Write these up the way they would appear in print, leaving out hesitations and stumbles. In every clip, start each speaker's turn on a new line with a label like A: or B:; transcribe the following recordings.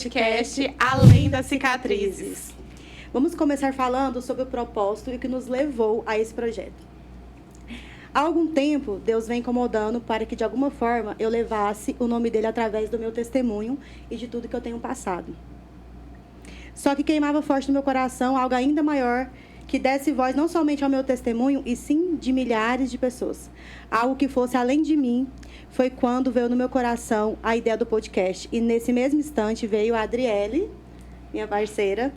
A: podcast Além das Cicatrizes.
B: Vamos começar falando sobre o propósito e o que nos levou a esse projeto. Há algum tempo, Deus vem incomodando para que, de alguma forma, eu levasse o nome dele através do meu testemunho e de tudo que eu tenho passado. Só que queimava forte no meu coração algo ainda maior, que desse voz não somente ao meu testemunho, e sim de milhares de pessoas. Algo que fosse além de mim. Foi quando veio no meu coração a ideia do podcast. E nesse mesmo instante veio a Adriele, minha parceira,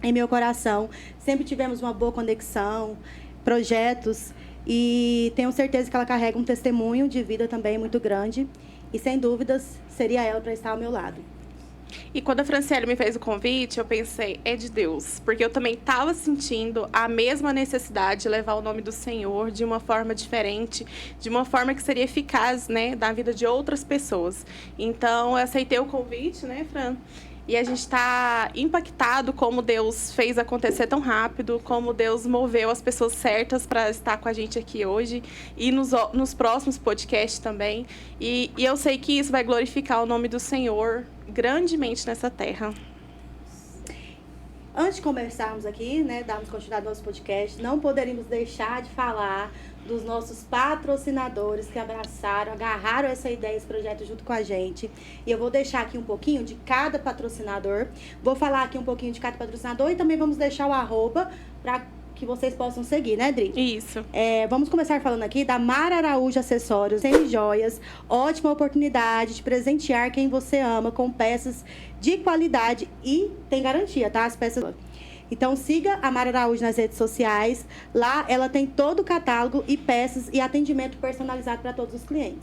B: em meu coração. Sempre tivemos uma boa conexão, projetos, e tenho certeza que ela carrega um testemunho de vida também muito grande. E, sem dúvidas, seria ela para estar ao meu lado.
A: E quando a Franciele me fez o convite, eu pensei, é de Deus. Porque eu também estava sentindo a mesma necessidade de levar o nome do Senhor de uma forma diferente, de uma forma que seria eficaz, né, na vida de outras pessoas. Então, eu aceitei o convite, né, Fran? E a gente está impactado como Deus fez acontecer tão rápido, como Deus moveu as pessoas certas para estar com a gente aqui hoje e nos próximos podcasts também. E eu sei que isso vai glorificar o nome do Senhor grandemente nessa terra.
B: Antes de começarmos aqui, né, darmos continuidade ao nosso podcast, não poderíamos deixar de falar dos nossos patrocinadores que agarraram essa ideia, esse projeto junto com a gente. E eu vou deixar aqui um pouquinho de cada patrocinador. Vou falar aqui um pouquinho de cada patrocinador e também vamos deixar o @ para que vocês possam seguir, né, Dri?
A: Isso.
B: Vamos começar falando aqui da Mara Araújo Acessórios em Joias. Ótima oportunidade de presentear quem você ama com peças de qualidade e tem garantia, tá? As peças. Então, siga a Mara Araújo nas redes sociais. Lá, ela tem todo o catálogo e peças e atendimento personalizado para todos os clientes.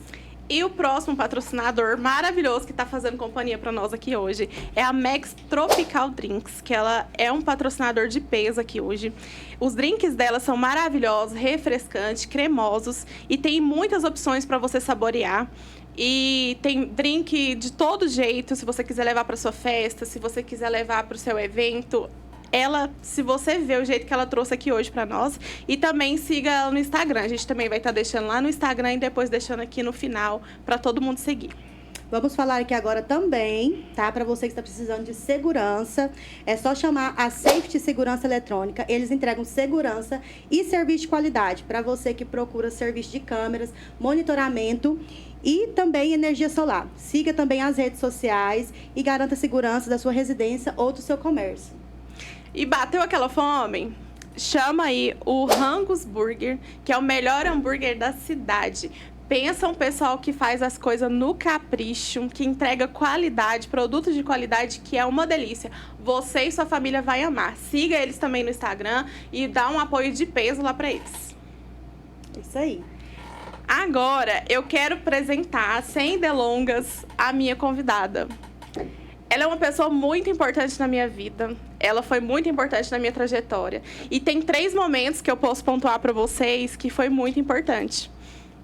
A: E o próximo patrocinador maravilhoso que está fazendo companhia para nós aqui hoje é a Max Tropical Drinks, que ela é um patrocinador de peso aqui hoje. Os drinks dela são maravilhosos, refrescantes, cremosos e tem muitas opções para você saborear. E tem drink de todo jeito, se você quiser levar para sua festa, se você quiser levar para o seu evento. Ela, se você ver o jeito que ela trouxe aqui hoje para nós, e também siga ela no Instagram. A gente também vai estar deixando lá no Instagram e depois deixando aqui no final para todo mundo seguir.
B: Vamos falar aqui agora também, tá? Para você que está precisando de segurança, é só chamar a Safety Segurança Eletrônica. Eles entregam segurança e serviço de qualidade para você que procura serviço de câmeras, monitoramento e também energia solar. Siga também as redes sociais e garanta a segurança da sua residência ou do seu comércio.
A: E bateu aquela fome? Chama aí o Angus Burger, que é o melhor hambúrguer da cidade. Pensa um pessoal que faz as coisas no capricho, que entrega qualidade, produtos de qualidade, que é uma delícia. Você e sua família vai amar. Siga eles também no Instagram e dá um apoio de peso lá para eles.
B: Isso aí.
A: Agora, eu quero apresentar, sem delongas, a minha convidada. Ela é uma pessoa muito importante na minha vida. Ela foi muito importante na minha trajetória. E tem 3 momentos que eu posso pontuar para vocês que foi muito importante.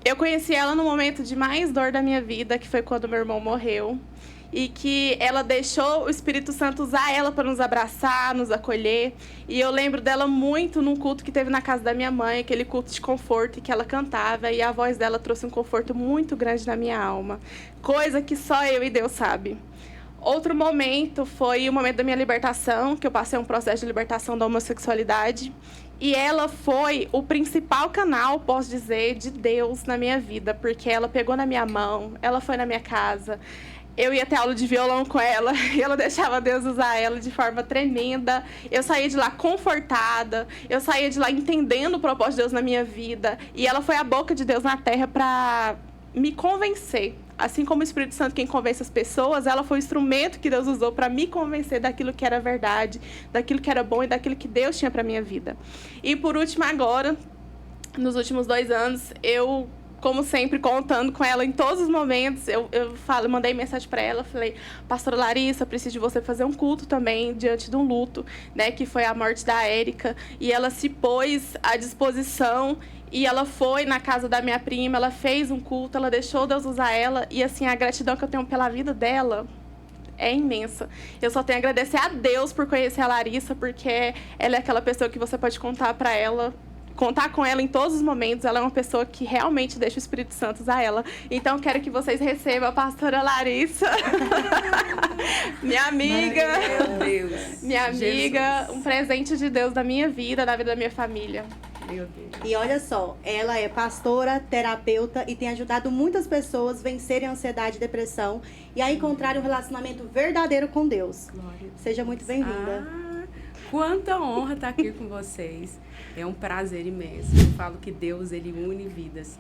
A: Eu conheci ela no momento de mais dor da minha vida, que foi quando meu irmão morreu. E que ela deixou o Espírito Santo usar ela para nos abraçar, nos acolher. E eu lembro dela muito num culto que teve na casa da minha mãe, aquele culto de conforto que ela cantava. E a voz dela trouxe um conforto muito grande na minha alma. Coisa que só eu e Deus sabe. Outro momento foi o momento da minha libertação, que eu passei um processo de libertação da homossexualidade. E ela foi o principal canal, posso dizer, de Deus na minha vida, porque ela pegou na minha mão, ela foi na minha casa. Eu ia ter aula de violão com ela e ela deixava Deus usar ela de forma tremenda. Eu saía de lá confortada, eu saía de lá entendendo o propósito de Deus na minha vida. E ela foi a boca de Deus na terra para me convencer. Assim como o Espírito Santo quem convence as pessoas, ela foi o instrumento que Deus usou para me convencer daquilo que era verdade, daquilo que era bom e daquilo que Deus tinha para minha vida. E por último agora, nos últimos 2 anos, eu, como sempre, contando com ela em todos os momentos, eu mandei mensagem para ela, falei, pastora Larissa, preciso de você fazer um culto também diante de um luto, né, que foi a morte da Érica, e ela se pôs à disposição. E ela foi na casa da minha prima, ela fez um culto, ela deixou Deus usar ela. E assim, a gratidão que eu tenho pela vida dela é imensa. Eu só tenho a agradecer a Deus por conhecer a Larissa, porque ela é aquela pessoa que você pode contar para ela contar com ela em todos os momentos. Ela é uma pessoa que realmente deixa o Espírito Santo usar ela. Então, quero que vocês recebam a pastora Larissa, minha amiga.
C: Meu Deus.
A: Minha amiga,
C: Jesus.
A: um presente de Deus na minha vida, na vida da minha família.
C: Meu Deus.
B: E olha só, ela é pastora, terapeuta e tem ajudado muitas pessoas a vencerem a ansiedade e depressão e a encontrarem um relacionamento verdadeiro com Deus.
C: Glória.
B: Seja muito bem-vinda.
C: Quanta honra estar aqui com vocês. É um prazer imenso. Eu falo que Deus, ele une vidas,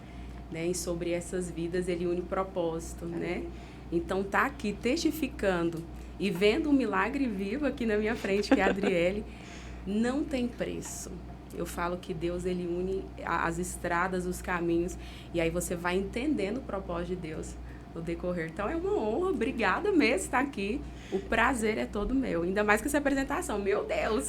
C: né? E sobre essas vidas, ele une propósito, né? Então, tá aqui testificando e vendo um milagre vivo aqui na minha frente, que é a Adriele, não tem preço. Eu falo que Deus, ele une as estradas, os caminhos, e aí você vai entendendo o propósito de Deus no decorrer. Então, é uma honra, obrigada mesmo estar aqui. O prazer é todo meu, ainda mais com essa apresentação. Meu Deus!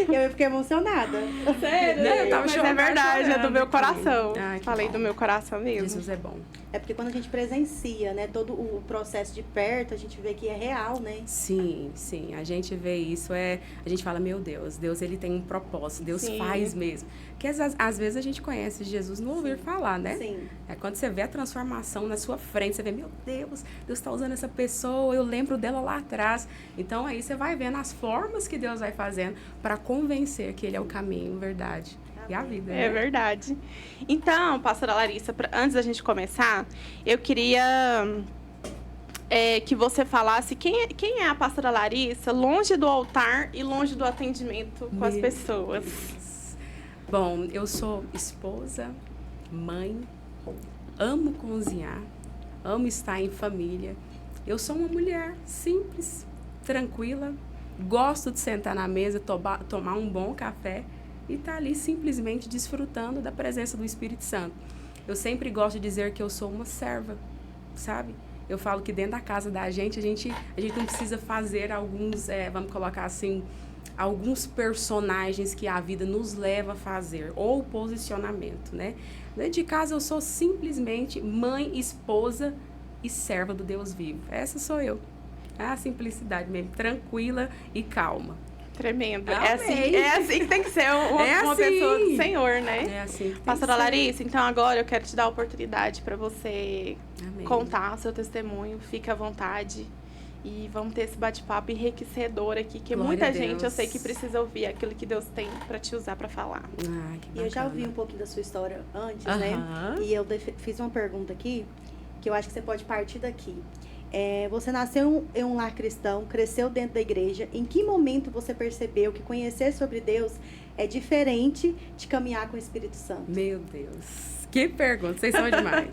B: Eu fiquei emocionada.
A: Sério?
C: Não, eu tava
A: Mas é
C: chorando,
A: verdade, é do meu
C: chorando.
A: coração.
C: Ai, que
A: Falei
C: bom.
A: do meu coração mesmo.
C: Jesus é bom.
B: É porque quando a gente presencia, né, todo o processo de perto, a gente vê que é real, né?
C: Sim, sim, a gente vê isso, a gente fala, meu Deus, Deus, ele tem um propósito, Deus
A: Sim.
C: faz mesmo. Porque às vezes a gente conhece Jesus no ouvir falar, né?
B: Sim.
C: É quando você vê a transformação na sua frente, você vê, meu Deus, Deus está usando essa pessoa, eu lembro dela lá atrás. Então aí você vai vendo as formas que Deus vai fazendo para convencer que ele é o caminho, verdade e a vida.
A: É
C: né?
A: verdade. Então, pastora Larissa, antes da gente começar, eu queria que você falasse quem é a pastora Larissa longe do altar e longe do atendimento com as
C: Meu
A: pessoas.
C: Deus. Bom, eu sou esposa, mãe, amo cozinhar, amo estar em família. Eu sou uma mulher simples, tranquila, gosto de sentar na mesa, tomar um bom café e estar ali simplesmente desfrutando da presença do Espírito Santo. Eu sempre gosto de dizer que eu sou uma serva, sabe? Eu falo que dentro da casa da gente, a gente não precisa fazer alguns, vamos colocar assim, alguns personagens que a vida nos leva a fazer, ou posicionamento, né? Dentro de casa eu sou simplesmente mãe, esposa e serva do Deus vivo. Essa sou eu. É a simplicidade mesmo, tranquila e calma.
A: Tremendo.
C: Amei.
A: É assim que tem que ser uma
C: assim.
A: pessoa do Senhor, né?
C: É assim que tem
A: Pastora
C: que ser.
A: Larissa, então agora eu quero te dar a oportunidade para você
C: Amém.
A: contar o seu testemunho. Fique à vontade. E vamos ter esse bate-papo enriquecedor aqui, que
C: Glória
A: muita
C: a
A: gente eu
C: Deus.
A: sei que precisa ouvir aquilo que Deus tem para te usar para falar.
C: Ah, que
B: E eu já ouvi
C: bacana.
B: um pouquinho da sua história antes,
C: Aham.
B: né? E eu fiz uma pergunta aqui, que eu acho que você pode partir daqui. Você nasceu em um lar cristão, cresceu dentro da igreja. Em que momento você percebeu que conhecer sobre Deus é diferente de caminhar com o Espírito Santo?
C: Meu Deus, que pergunta, vocês são demais.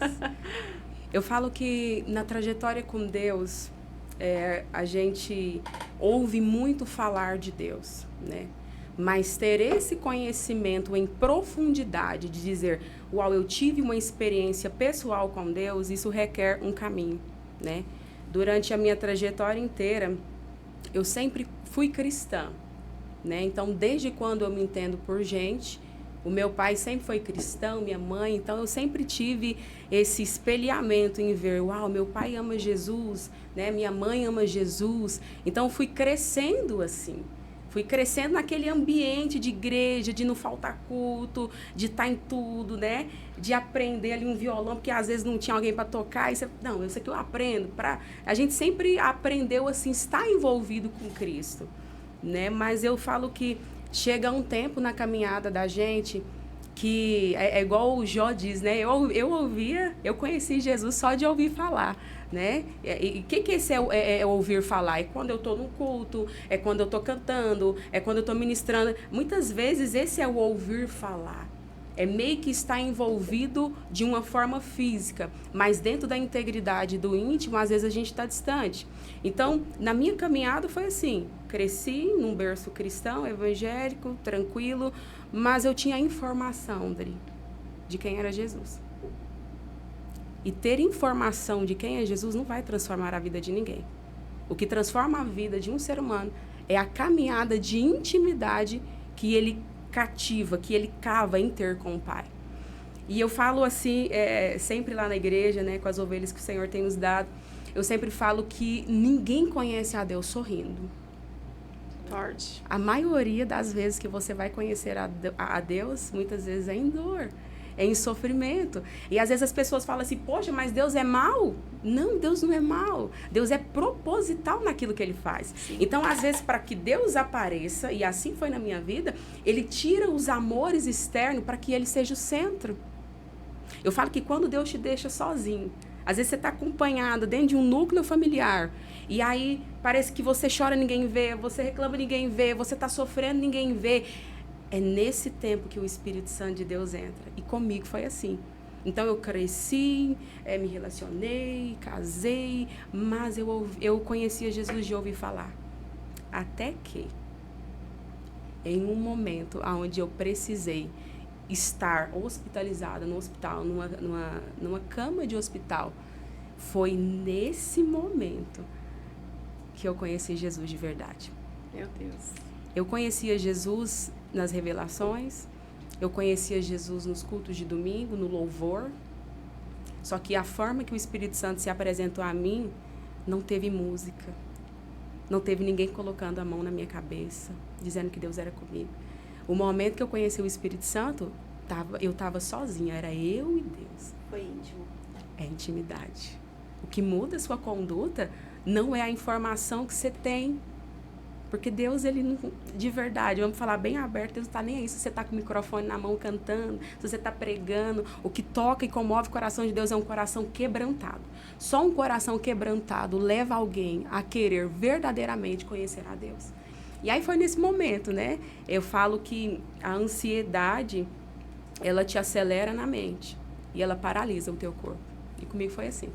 C: Eu falo que na trajetória com Deus, a gente ouve muito falar de Deus, né? Mas ter esse conhecimento em profundidade, de dizer, uau, eu tive uma experiência pessoal com Deus, isso requer um caminho, né? Durante a minha trajetória inteira, eu sempre fui cristã, né? Então, desde quando eu me entendo por gente, o meu pai sempre foi cristão, minha mãe, então eu sempre tive esse espelhamento em ver, uau, meu pai ama Jesus, né? Minha mãe ama Jesus. Então, eu fui crescendo assim. Fui crescendo naquele ambiente de igreja, de não faltar culto, de estar em tudo, né? De aprender ali um violão, porque às vezes não tinha alguém para tocar. E você, não, isso aqui eu aprendo. A gente sempre aprendeu assim, estar envolvido com Cristo, né? Mas eu falo que chega um tempo na caminhada da gente que é igual o Jó diz, né? Eu conheci Jesus só de ouvir falar, né? E o que esse é ouvir falar? É quando eu estou num culto, é quando eu estou cantando, é quando eu estou ministrando. Muitas vezes esse é o ouvir falar. É meio que estar envolvido de uma forma física, mas dentro da integridade do íntimo, às vezes a gente está distante. Então, na minha caminhada foi assim, cresci num berço cristão, evangélico, tranquilo, mas eu tinha informação, Dri, de quem era Jesus. E ter informação de quem é Jesus não vai transformar a vida de ninguém. O que transforma a vida de um ser humano é a caminhada de intimidade que ele cativa, que ele cava em ter com o Pai. E eu falo assim, sempre lá na igreja, né, com as ovelhas que o Senhor tem nos dado, eu sempre falo que ninguém conhece a Deus sorrindo.
A: Forte.
C: A maioria das vezes que você vai conhecer a Deus, muitas vezes é em dor, é em sofrimento. E às vezes as pessoas falam assim, poxa, mas Deus é mau? Não, Deus não é mau. Deus é proposital naquilo que Ele faz.
A: Sim.
C: Então, às vezes, para que Deus apareça, e assim foi na minha vida, Ele tira os amores externos para que Ele seja o centro. Eu falo que quando Deus te deixa sozinho, às vezes você está acompanhado dentro de um núcleo familiar, e aí parece que você chora, ninguém vê, você reclama, ninguém vê, você está sofrendo, ninguém vê. É nesse tempo que o Espírito Santo de Deus entra. E comigo foi assim. Então eu cresci, me relacionei, casei, mas eu conhecia Jesus de ouvir falar. Até que, em um momento onde eu precisei estar hospitalizada no hospital, numa cama de hospital, foi nesse momento que eu conheci Jesus de verdade.
A: Meu Deus.
C: Eu conhecia Jesus nas revelações, eu conhecia Jesus nos cultos de domingo, no louvor, só que a forma que o Espírito Santo se apresentou a mim, não teve música, não teve ninguém colocando a mão na minha cabeça, dizendo que Deus era comigo. O momento que eu conheci o Espírito Santo, eu estava sozinha, era eu e Deus.
B: Foi íntimo.
C: É intimidade. O que muda a sua conduta não é a informação que você tem. Porque Deus, Ele não, de verdade, vamos falar bem aberto, Deus não está nem aí se você está com o microfone na mão cantando, se você está pregando. O que toca e comove o coração de Deus é um coração quebrantado. Só um coração quebrantado leva alguém a querer verdadeiramente conhecer a Deus. E aí foi nesse momento, né? Eu falo que a ansiedade, ela te acelera na mente e ela paralisa o teu corpo. E comigo foi assim.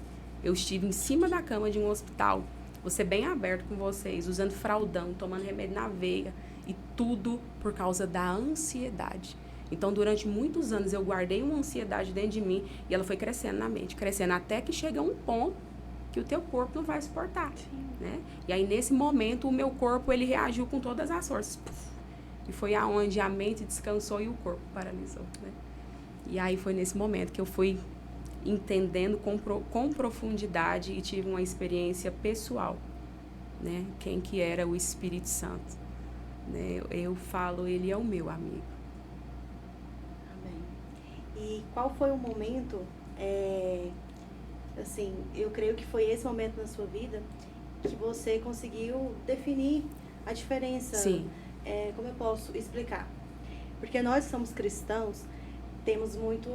C: Eu estive em cima da cama de um hospital, vou ser bem aberto com vocês, usando fraldão, tomando remédio na veia, e tudo por causa da ansiedade. Então, durante muitos anos, eu guardei uma ansiedade dentro de mim, e ela foi crescendo na mente, crescendo até que chega um ponto que o teu corpo não vai suportar, né? E aí, nesse momento, o meu corpo, ele reagiu com todas as forças. E foi aonde a mente descansou e o corpo paralisou, né? E aí, foi nesse momento que eu fui entendendo com profundidade e tive uma experiência pessoal, né? Quem que era o Espírito Santo, né? Eu falo, ele é o meu amigo.
B: Amém. E qual foi o momento, assim, eu creio que foi esse momento na sua vida que você conseguiu definir a diferença.
C: Sim.
B: Como eu posso explicar? Porque nós somos cristãos, temos muito,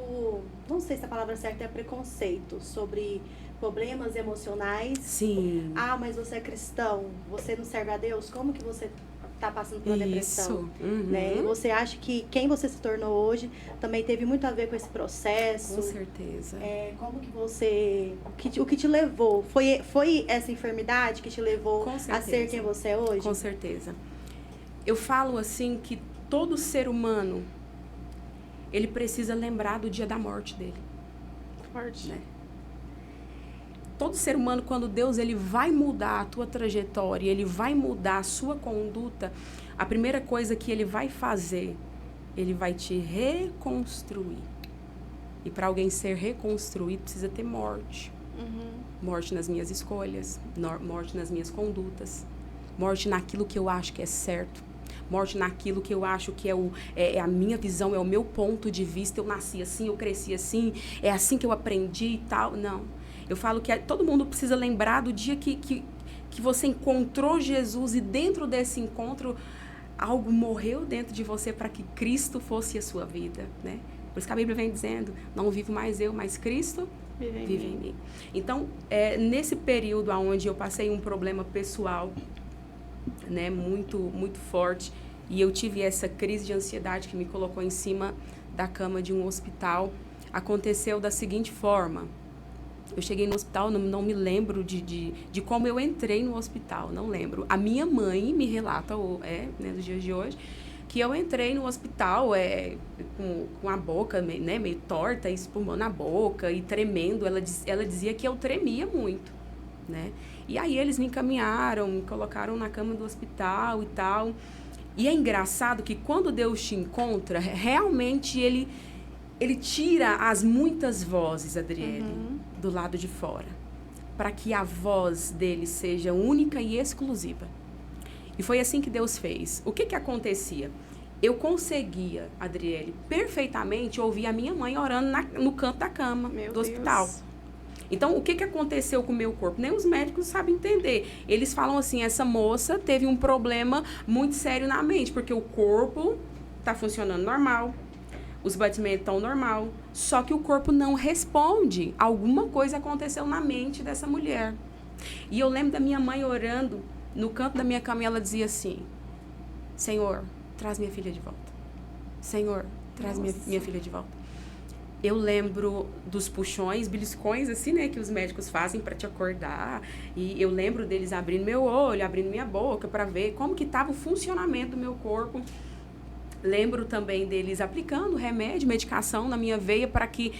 B: não sei se a palavra certa é preconceito sobre problemas emocionais.
C: Sim.
B: Ah, mas você é cristão, você não serve a Deus, como que você está passando por uma depressão?
C: Uhum.
B: Né? E você acha que quem você se tornou hoje também teve muito a ver com esse processo?
C: Com certeza.
B: Como que você, o que te levou? Foi essa enfermidade que te levou a ser quem você é hoje?
C: Com certeza. Eu falo assim que todo ser humano, ele precisa lembrar do dia da morte dele.
A: Forte.
C: Né? Todo ser humano, quando Deus ele vai mudar a tua trajetória, ele vai mudar a sua conduta, a primeira coisa que ele vai fazer, ele vai te reconstruir. E para alguém ser reconstruído, precisa ter morte.
A: Uhum.
C: Morte nas minhas escolhas, morte nas minhas condutas, morte naquilo que eu acho que é certo. Morte naquilo que eu acho que é a minha visão, é o meu ponto de vista. Eu nasci assim, eu cresci assim, é assim que eu aprendi e tal. Não. Eu falo que todo mundo precisa lembrar do dia que você encontrou Jesus e dentro desse encontro algo morreu dentro de você para que Cristo fosse a sua vida, né? Por isso que a Bíblia vem dizendo, não vivo mais eu, mas Cristo vive em mim. Então, nesse período onde eu passei um problema pessoal, né, muito, muito forte, e eu tive essa crise de ansiedade que me colocou em cima da cama de um hospital, aconteceu da seguinte forma. Eu cheguei no hospital, não me lembro de como eu entrei no hospital, não lembro. A minha mãe me relata, né, nos dias de hoje, que eu entrei no hospital com a boca meio torta, espumando a boca e tremendo. Ela dizia que eu tremia muito, né? E aí eles me encaminharam, me colocaram na cama do hospital e tal. E é engraçado que quando Deus te encontra, realmente Ele tira as muitas vozes, Adriele, do lado de fora, para que a voz dele seja única e exclusiva. E foi assim que Deus fez. O que que acontecia? Eu conseguia, Adriele, perfeitamente ouvir a minha mãe orando no canto da cama do hospital. Então, o que que aconteceu com o meu corpo? Nem os médicos sabem entender. Eles falam assim, essa moça teve um problema muito sério na mente, porque o corpo está funcionando normal, os batimentos estão normal, só que o corpo não responde. Alguma coisa aconteceu na mente dessa mulher. E eu lembro da minha mãe orando no canto da minha cama e ela dizia assim, Senhor, traz minha filha de volta. Senhor, traz minha filha de volta. Eu lembro dos puxões, beliscões, assim, né, que os médicos fazem para te acordar. E eu lembro deles abrindo meu olho, abrindo minha boca para ver como que estava o funcionamento do meu corpo. Lembro também deles aplicando remédio, medicação na minha veia para que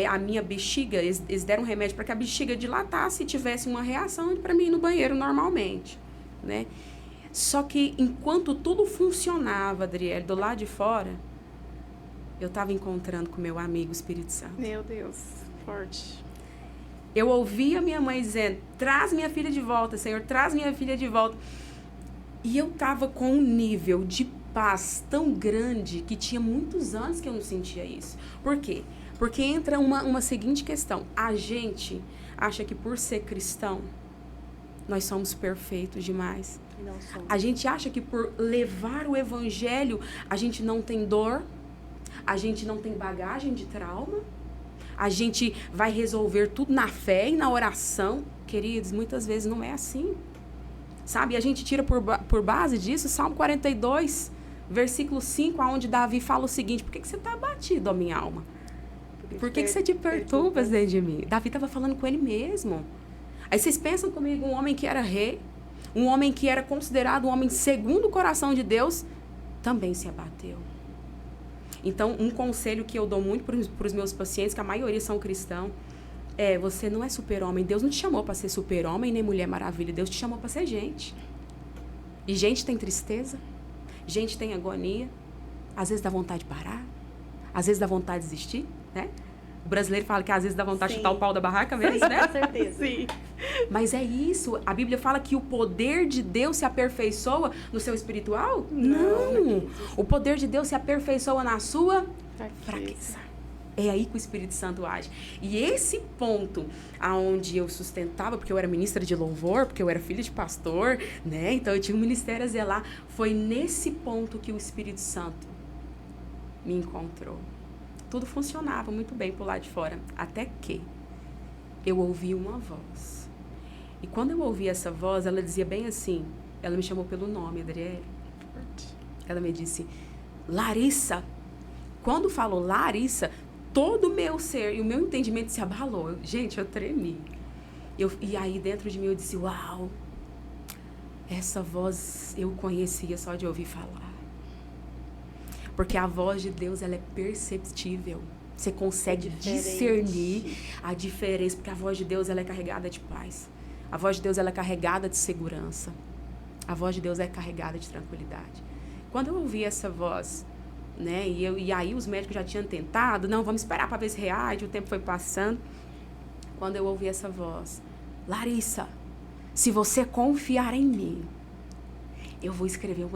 C: a minha bexiga, eles deram um remédio para que a bexiga dilatasse e tivesse uma reação para mim ir no banheiro normalmente, né? Só que enquanto tudo funcionava, Adriele, do lado de fora, eu estava encontrando com meu amigo Espírito Santo.
A: Meu Deus, forte.
C: Eu ouvia minha mãe dizendo, traz minha filha de volta, Senhor, traz minha filha de volta. E eu estava com um nível de paz tão grande que tinha muitos anos que eu não sentia isso. Por quê? Porque entra uma seguinte questão. A gente acha que por ser cristão, nós somos perfeitos demais.
B: Não somos.
C: A gente acha que por levar o evangelho, a gente não tem dor, a gente não tem bagagem de trauma, a gente vai resolver tudo na fé e na oração. Queridos, muitas vezes não é assim. Sabe? A gente tira por base disso Salmo 42, versículo 5, onde Davi fala o seguinte, por que você está abatido, ó minha alma? Por que você te perturbas dentro de mim? Davi estava falando com ele mesmo. Aí vocês pensam comigo, um homem que era rei, um homem que era considerado um homem segundo o coração de Deus, também se abateu. Então, um conselho que eu dou muito para os meus pacientes, que a maioria são cristãos, você não é super-homem. Deus não te chamou para ser super-homem nem mulher maravilha. Deus te chamou para ser gente. E gente tem tristeza, gente tem agonia, às vezes dá vontade de parar, às vezes dá vontade de desistir, né? O brasileiro fala que às vezes dá vontade de chutar o pau da barraca mesmo,
B: Sim,
C: né?
B: com certeza.
A: Sim.
C: Mas é isso. A Bíblia fala que o poder de Deus se aperfeiçoa no seu espiritual? Não. O poder de Deus se aperfeiçoa na sua fraqueza. É aí que o Espírito Santo age. E esse ponto aonde eu sustentava, porque eu era ministra de louvor, porque eu era filha de pastor, né? Então eu tinha um ministério a zelar. Foi nesse ponto que o Espírito Santo me encontrou. Tudo funcionava muito bem por lá de fora. Até que eu ouvi uma voz. E quando eu ouvi essa voz, ela dizia bem assim, ela me chamou pelo nome, Adriele. Ela me disse, Larissa. Quando falou Larissa, todo o meu ser e o meu entendimento se abalou. Gente, eu tremi. E aí dentro de mim eu disse, uau, essa voz eu conhecia só de ouvir falar. Porque a voz de Deus, ela é perceptível. Você consegue discernir a diferença, porque a voz de Deus, ela é carregada de paz. A voz de Deus, ela é carregada de segurança. A voz de Deus é carregada de tranquilidade. Quando eu ouvi essa voz, né, e aí os médicos já tinham tentado, não, vamos esperar para ver se reage, o tempo foi passando. Quando eu ouvi essa voz, Larissa, se você confiar em mim, eu vou escrever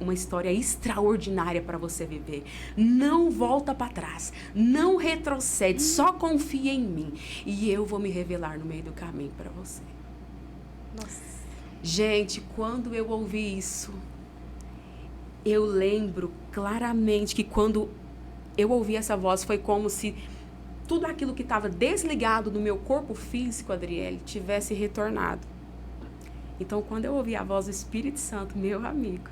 C: uma história extraordinária para você viver. Não volta para trás. Não retrocede. Só confia em mim. E eu vou me revelar no meio do caminho para você.
A: Nossa.
C: Gente, quando eu ouvi isso, eu lembro claramente que quando eu ouvi essa voz, foi como se tudo aquilo que estava desligado do meu corpo físico, Adriele, tivesse retornado. Então, quando eu ouvi a voz do Espírito Santo, meu amigo,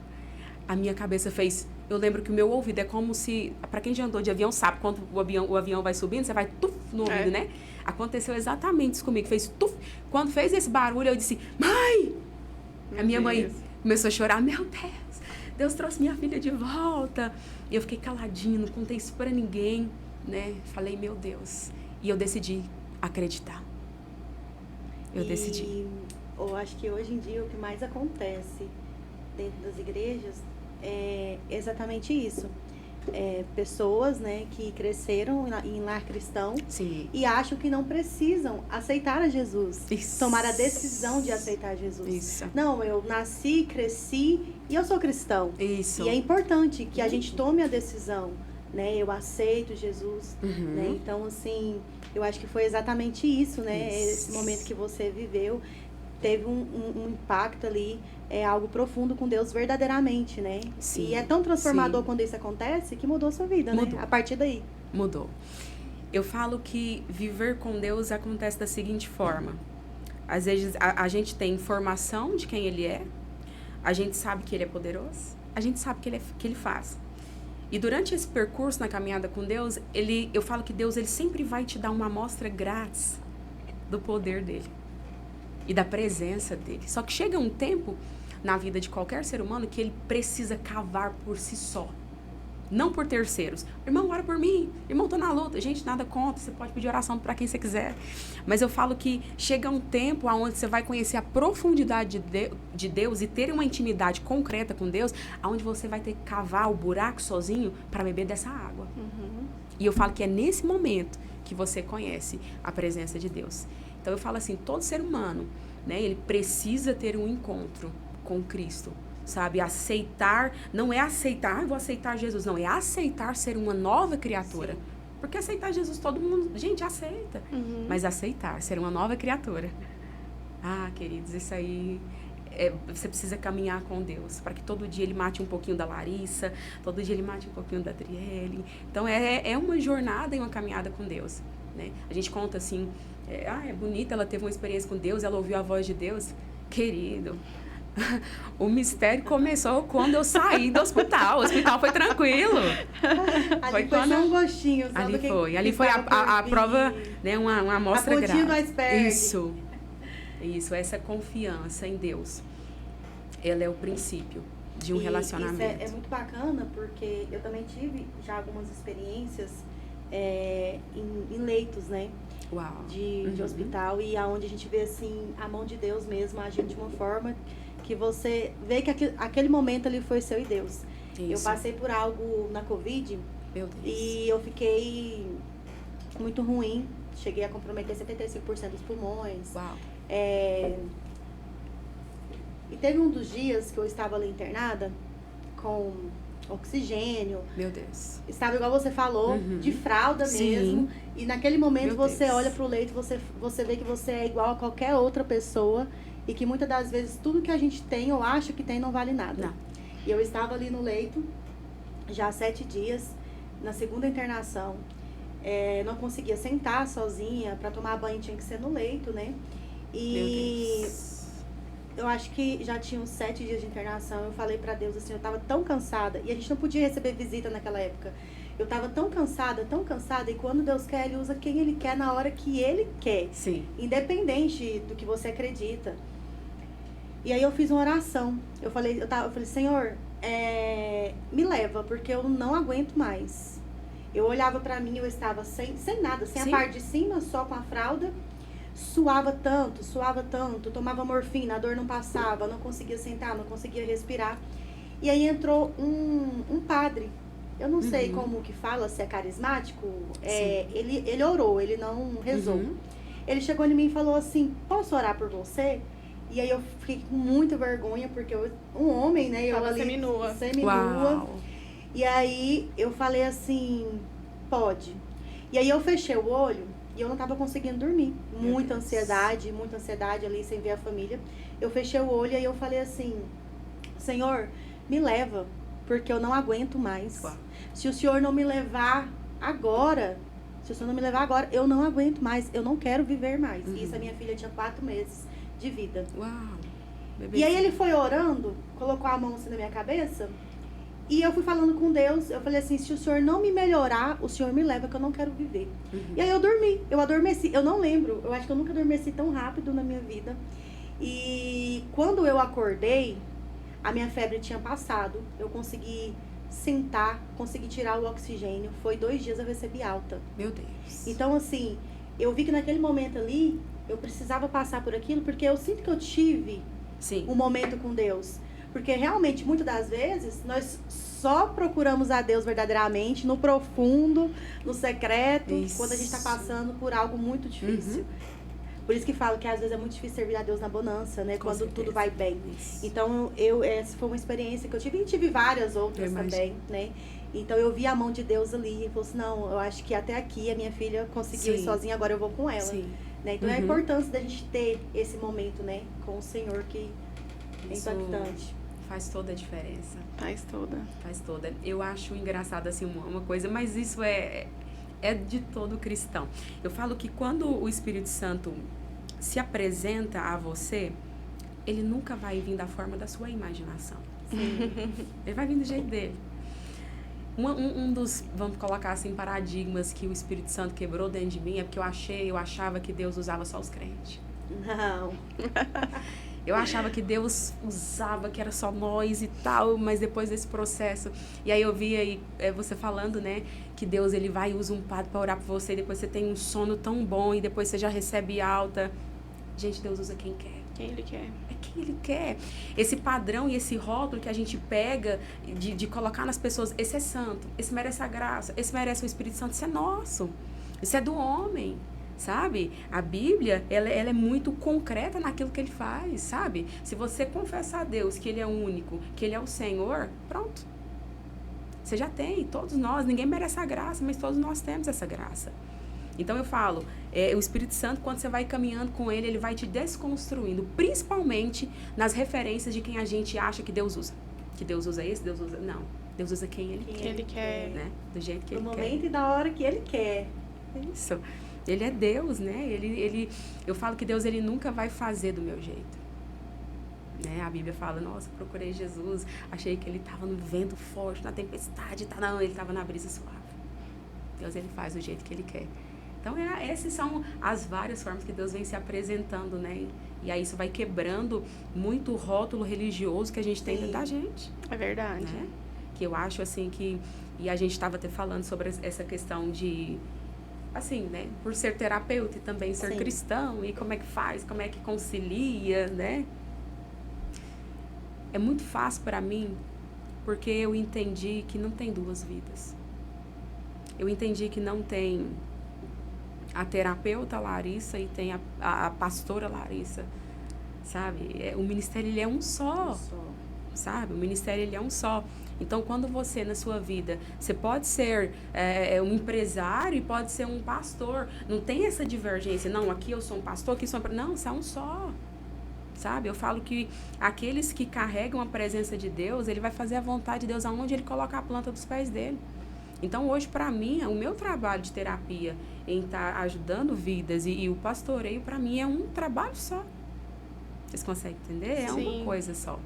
C: a minha cabeça fez... Eu lembro que o meu ouvido é como se... Para quem já andou de avião sabe, quando o avião vai subindo, você vai tuf no ouvido, né? Aconteceu exatamente isso comigo, fez tuf. Quando fez esse barulho, eu disse, mãe! A minha mãe começou a chorar, meu Deus trouxe minha filha de volta. E eu fiquei caladinha, não contei isso para ninguém, né? Falei, meu Deus. E eu decidi acreditar. Eu decidi.
B: Eu acho que hoje em dia o que mais acontece dentro das igrejas é exatamente isso. pessoas, né, que cresceram em lar cristão
C: Sim.
B: e acham que não precisam aceitar a Jesus,
C: Isso.
B: tomar a decisão de aceitar Jesus.
C: Isso.
B: Não, eu nasci, cresci e eu sou cristão.
C: Isso.
B: E é importante que a gente tome a decisão, né? Eu aceito Jesus,
C: Uhum.
B: né? Então, assim, eu acho que foi exatamente isso, né?
C: Isso.
B: Esse momento que você viveu teve um impacto ali, algo profundo com Deus verdadeiramente, né?
C: Sim.
B: E é tão transformador
C: Sim.
B: quando isso acontece que mudou a sua vida,
C: Mudou.
B: né? A partir daí.
C: Mudou. Eu falo que viver com Deus acontece da seguinte forma. Às vezes a gente tem informação de quem Ele é, a gente sabe que Ele é poderoso, a gente sabe que Ele faz. E durante esse percurso na caminhada com Deus, eu falo que Deus ele sempre vai te dar uma amostra grátis do poder dele e da presença dele. Só que chega um tempo na vida de qualquer ser humano que ele precisa cavar por si só. Não por terceiros. Irmão, ora por mim. Irmão, tô na luta. Gente, nada contra. Você pode pedir oração para quem você quiser. Mas eu falo que chega um tempo onde você vai conhecer a profundidade de Deus e ter uma intimidade concreta com Deus, onde você vai ter que cavar o buraco sozinho para beber dessa água.
A: Uhum.
C: E eu falo que é nesse momento que você conhece a presença de Deus. Então eu falo assim, todo ser humano, né, ele precisa ter um encontro com Cristo. Sabe, aceitar, não é aceitar, vou aceitar Jesus, não, é aceitar ser uma nova criatura. Sim. Porque aceitar Jesus todo mundo, gente, aceita.
A: Uhum.
C: Mas aceitar, ser uma nova criatura. Ah, queridos, isso aí, você precisa caminhar com Deus, para que todo dia Ele mate um pouquinho da Larissa, todo dia Ele mate um pouquinho da Adriele. Então, é uma jornada e uma caminhada com Deus, né? A gente conta assim, é bonita, ela teve uma experiência com Deus, ela ouviu a voz de Deus. Querido, o mistério começou quando eu saí do hospital. O hospital foi tranquilo.
B: Ali foi só um gostinho.
C: Ali foi a prova, né, uma amostra
B: grátis.
C: A
B: iceberg.
C: Isso, essa confiança em Deus. Ela é o princípio de um relacionamento.
B: Isso é muito bacana, porque eu também tive já algumas experiências em leitos, né?
C: Uau.
B: De hospital, e aonde a gente vê assim a mão de Deus mesmo agindo de uma forma que você vê que aquele momento ali foi seu e Deus. Isso. Eu passei por algo na Covid.
C: Meu Deus.
B: E eu fiquei muito ruim. Cheguei a comprometer 75% dos pulmões.
C: Uau.
B: E teve um dos dias que eu estava ali internada com oxigênio.
C: Meu Deus.
B: Estava igual você falou, de fralda. Sim. Mesmo. E naquele momento você olha pro leito, você vê que você é igual a qualquer outra pessoa. E que muitas das vezes tudo que a gente tem ou acha que tem não vale nada.
C: Não.
B: E eu estava ali no leito, já há 7 dias, na segunda internação. Não conseguia sentar sozinha, para tomar banho tinha que ser no leito, né? E eu acho que já tinha uns 7 dias de internação. Eu falei para Deus assim, eu estava tão cansada. E a gente não podia receber visita naquela época. Eu estava tão cansada, e quando Deus quer, Ele usa quem Ele quer na hora que Ele quer.
C: Sim.
B: Independente do que você acredita. E aí eu fiz uma oração. Eu falei, Senhor, me leva, porque eu não aguento mais. Eu olhava pra mim, eu estava sem nada, sem
C: Sim.
B: a parte de cima, só com a fralda. Suava tanto, tomava morfina, a dor não passava, não conseguia sentar, não conseguia respirar. E aí entrou um padre. Eu não sei como que fala, se é carismático. Ele orou, ele não rezou. Ele chegou em mim e falou assim, posso orar por você? E aí eu fiquei com muita vergonha, porque um homem, né? Eu ali
A: seminua.
C: Uau.
B: E aí eu falei assim, pode. E aí eu fechei o olho e eu não tava conseguindo dormir. Muita ansiedade ali, sem ver a família. Eu fechei o olho e aí eu falei assim, Senhor, me leva, porque eu não aguento mais.
C: Uau.
B: Se o Senhor não me levar agora, eu não aguento mais, eu não quero viver mais. Isso, a minha filha tinha 4 meses de vida.
C: Uau.
B: E aí ele foi orando, colocou a mão assim na minha cabeça, e eu fui falando com Deus, eu falei assim, se o Senhor não me melhorar, o Senhor me leva, que eu não quero viver. E aí eu adormeci, eu não lembro, eu acho que eu nunca adormeci tão rápido na minha vida. E quando eu acordei, a minha febre tinha passado, eu consegui sentar, consegui tirar o oxigênio, foi 2 dias eu recebi alta.
C: Meu Deus.
B: Então assim, eu vi que naquele momento ali, eu precisava passar por aquilo, porque eu sinto que eu tive
C: Sim.
B: um momento com Deus. Porque realmente, muitas das vezes, nós só procuramos a Deus verdadeiramente, no profundo, no secreto,
C: Isso.
B: quando a gente está passando por algo muito difícil. Por isso que falo que às vezes é muito difícil servir a Deus na bonança, né?
C: Com
B: Quando
C: certeza.
B: tudo vai bem.
C: Isso.
B: Então, essa foi uma experiência que eu tive, e tive várias outras também, né? Então, eu vi a mão de Deus ali e falei assim, não, eu acho que até aqui a minha filha conseguiu ir sozinha, agora eu vou com ela.
C: Sim.
B: Né? Então, é a importância da gente ter esse momento, né? Com o Senhor, que é
C: Isso
B: impactante.
C: faz toda a diferença.
A: Faz toda.
C: Faz toda. Eu acho engraçado, assim, uma coisa, mas isso é de todo cristão. Eu falo que quando o Espírito Santo se apresenta a você, ele nunca vai vir da forma da sua imaginação. Ele vai vir do jeito dele. Um dos, vamos colocar assim, paradigmas que o Espírito Santo quebrou dentro de mim é porque eu achava que Deus usava só os crentes.
B: Não.
C: Eu achava que Deus usava, que era só nós e tal, mas depois desse processo... E aí eu vi aí você falando, né, que Deus ele vai e usa um padre para orar por você, e depois você tem um sono tão bom, e depois você já recebe alta. Gente, Deus usa quem quer.
A: Quem Ele quer.
C: É quem Ele quer. Esse padrão e esse rótulo que a gente pega de colocar nas pessoas, esse é santo, esse merece a graça, esse merece o Espírito Santo, isso é nosso. Isso é do homem. Sabe? A Bíblia, ela é muito concreta naquilo que ele faz, sabe? Se você confessar a Deus que ele é o único, que ele é o Senhor, pronto. Você já tem, todos nós, ninguém merece a graça, mas todos nós temos essa graça. Então eu falo, o Espírito Santo, quando você vai caminhando com ele vai te desconstruindo, principalmente nas referências de quem a gente acha que Deus usa. Que Deus usa esse, Deus usa... Não, Deus usa quem ele quer.
A: Ele quer.
C: Né? Do jeito que
B: No
C: ele quer.
B: momento e da hora que ele quer.
C: Isso. Ele é Deus, né? Eu falo que Deus ele nunca vai fazer do meu jeito. Né? A Bíblia fala, nossa, procurei Jesus, achei que ele estava no vento forte, na tempestade, tá? Não, ele estava na brisa suave. Deus ele faz do jeito que ele quer. Então, essas são as várias formas que Deus vem se apresentando, né? E aí isso vai quebrando muito o rótulo religioso que a gente tem dentro da gente.
A: É verdade.
C: Né? Que eu acho, assim, que... E a gente estava até falando sobre essa questão de... Assim, né? Por ser terapeuta e também ser cristão, e como é que faz, como é que concilia, né? É muito fácil para mim, porque eu entendi que não tem duas vidas. Eu entendi que não tem a terapeuta Larissa e tem a pastora Larissa, sabe? O ministério, ele é um só, sabe? O ministério, ele é um só. Então, quando você, na sua vida, você pode ser um empresário e pode ser um pastor. Não tem essa divergência. Não, aqui eu sou um pastor, aqui eu sou um... Não, você é um só. Sabe? Eu falo que aqueles que carregam a presença de Deus, ele vai fazer a vontade de Deus aonde ele coloca a planta dos pés dele. Então, hoje, para mim, o meu trabalho de terapia em estar ajudando vidas e o pastoreio, para mim, é um trabalho só. Vocês conseguem entender? É uma coisa só.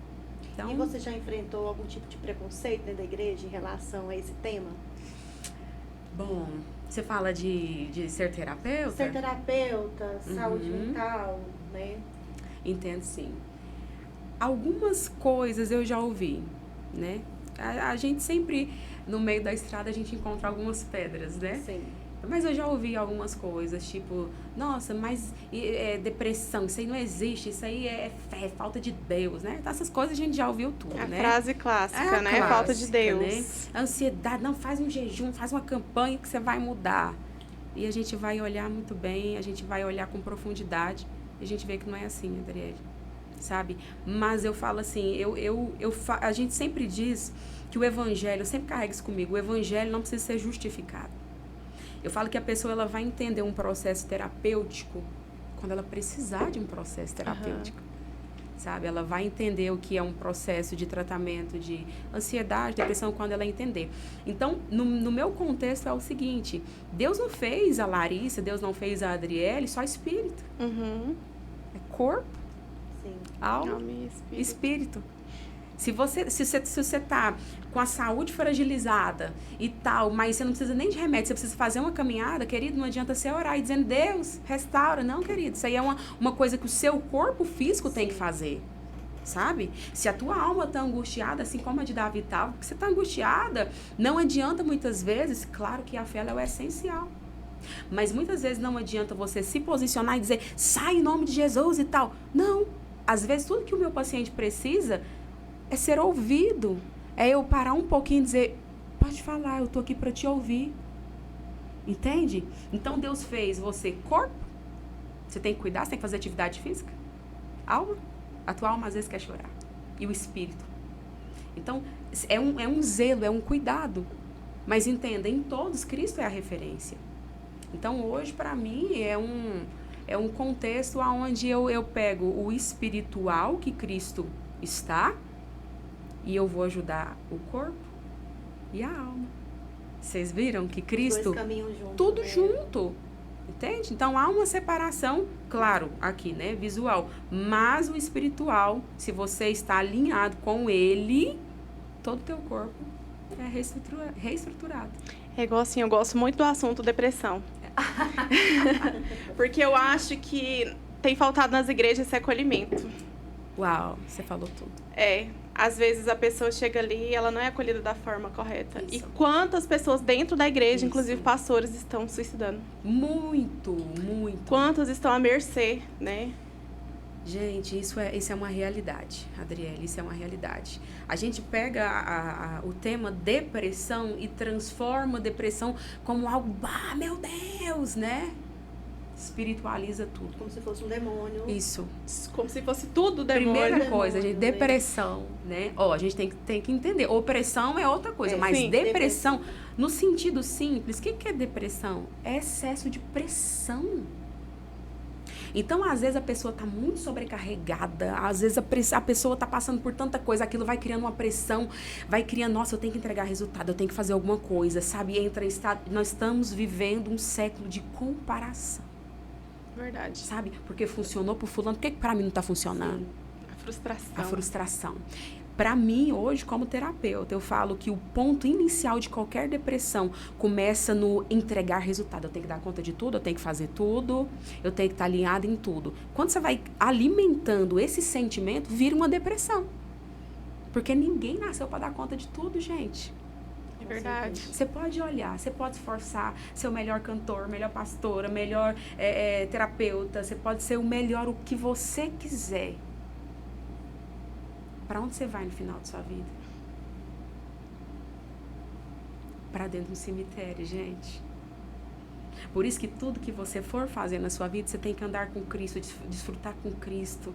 C: Então,
B: e você já enfrentou algum tipo de preconceito dentro da igreja em relação a esse tema?
C: Bom, você fala de ser terapeuta?
B: Ser terapeuta, saúde mental, né?
C: Entendo, sim. Algumas coisas eu já ouvi, né? A gente sempre, no meio da estrada, a gente encontra algumas pedras, né?
B: Sim.
C: Mas eu já ouvi algumas coisas, tipo, nossa, mas depressão, isso aí não existe, isso aí é fé, falta de Deus, né? Essas coisas a gente já ouviu tudo,
A: A
C: né?
A: frase clássica, né?
C: Clássica,
A: Falta de Deus.
C: Né? A ansiedade, não, faz um jejum, faz uma campanha que você vai mudar. E a gente vai olhar muito bem, a gente vai olhar com profundidade, e a gente vê que não é assim, Adriele, sabe? Mas eu falo assim, a gente sempre diz que o evangelho, eu sempre carrego isso comigo, o evangelho não precisa ser justificado. Eu falo que a pessoa ela vai entender um processo terapêutico quando ela precisar de um processo terapêutico, sabe? Ela vai entender o que é um processo de tratamento de ansiedade, depressão, quando ela entender. Então, no meu contexto é o seguinte, Deus não fez a Larissa, Deus não fez a Adriele, só espírito. É corpo, alma, espírito. Se você tá com a saúde fragilizada e tal, mas você não precisa nem de remédio, você precisa fazer uma caminhada, querido, não adianta você orar e dizendo, Deus, restaura. Não, querido, isso aí é uma coisa que o seu corpo físico tem que fazer, sabe? Se a tua alma tá angustiada, assim como a de Davi estava, porque você tá angustiada, não adianta muitas vezes, claro que a fé ela é o essencial. Mas muitas vezes não adianta você se posicionar e dizer, sai em nome de Jesus e tal. Não, às vezes tudo que o meu paciente precisa é ser ouvido, É eu parar um pouquinho e dizer, pode falar, eu tô aqui para te ouvir. Entende? Então Deus fez você corpo, você tem que cuidar, você tem que fazer atividade física. Alma, a tua alma às vezes quer chorar. E o espírito. Então, é um zelo, é um cuidado. Mas entenda, em todos, Cristo é a referência. Então, hoje, para mim, é um contexto onde eu pego o espiritual que Cristo está e eu vou ajudar o corpo e a alma. Vocês viram que Cristo...
B: Dois caminhos juntos,
C: tudo
B: né?
C: junto. Entende? Então, há uma separação, claro, aqui, né? Visual. Mas o espiritual, se você está alinhado com ele, todo o teu corpo é reestruturado.
A: É igual assim, eu gosto muito do assunto depressão. Porque eu acho que tem faltado nas igrejas esse acolhimento.
C: Uau, você falou tudo.
A: Às vezes a pessoa chega ali e ela não é acolhida da forma correta.
C: Isso.
A: E quantas pessoas dentro da igreja,
C: Isso.
A: inclusive pastores, estão suicidando?
C: Muito, muito.
A: Quantos estão à mercê, né?
C: Gente, isso é uma realidade, Adriele, isso é uma realidade. A gente pega o tema depressão e transforma a depressão como algo, meu Deus, né? Espiritualiza tudo.
B: Como se fosse um demônio.
C: Isso.
A: Como se fosse tudo demônio.
C: Primeira coisa,
B: demônio,
C: gente,
B: né?
C: depressão, né? A gente tem que entender. Opressão é outra coisa, mas
A: sim,
C: depressão, no sentido simples, o que é depressão? É excesso de pressão. Então, às vezes, a pessoa está muito sobrecarregada, às vezes a pessoa está passando por tanta coisa, aquilo vai criando uma pressão, vai criando, nossa, eu tenho que entregar resultado, eu tenho que fazer alguma coisa, sabe? Nós estamos vivendo um século de comparação.
A: Verdade.
C: Sabe? Porque funcionou pro fulano, por que pra mim não tá funcionando?
B: Sim.
A: A frustração.
C: A frustração. Pra mim, hoje, como terapeuta, eu falo que o ponto inicial de qualquer depressão começa no entregar resultado. Eu tenho que dar conta de tudo, eu tenho que fazer tudo, eu tenho que estar alinhada em tudo. Quando você vai alimentando esse sentimento, vira uma depressão. Porque ninguém nasceu pra dar conta de tudo, gente.
A: É verdade.
C: Você pode olhar, você pode esforçar, ser o melhor cantor, melhor pastora, melhor terapeuta, você pode ser o melhor, o que você quiser. Para onde você vai no final da sua vida? Para dentro do cemitério, gente. Por isso que tudo que você for fazer na sua vida, você tem que andar com Cristo, desfrutar com Cristo.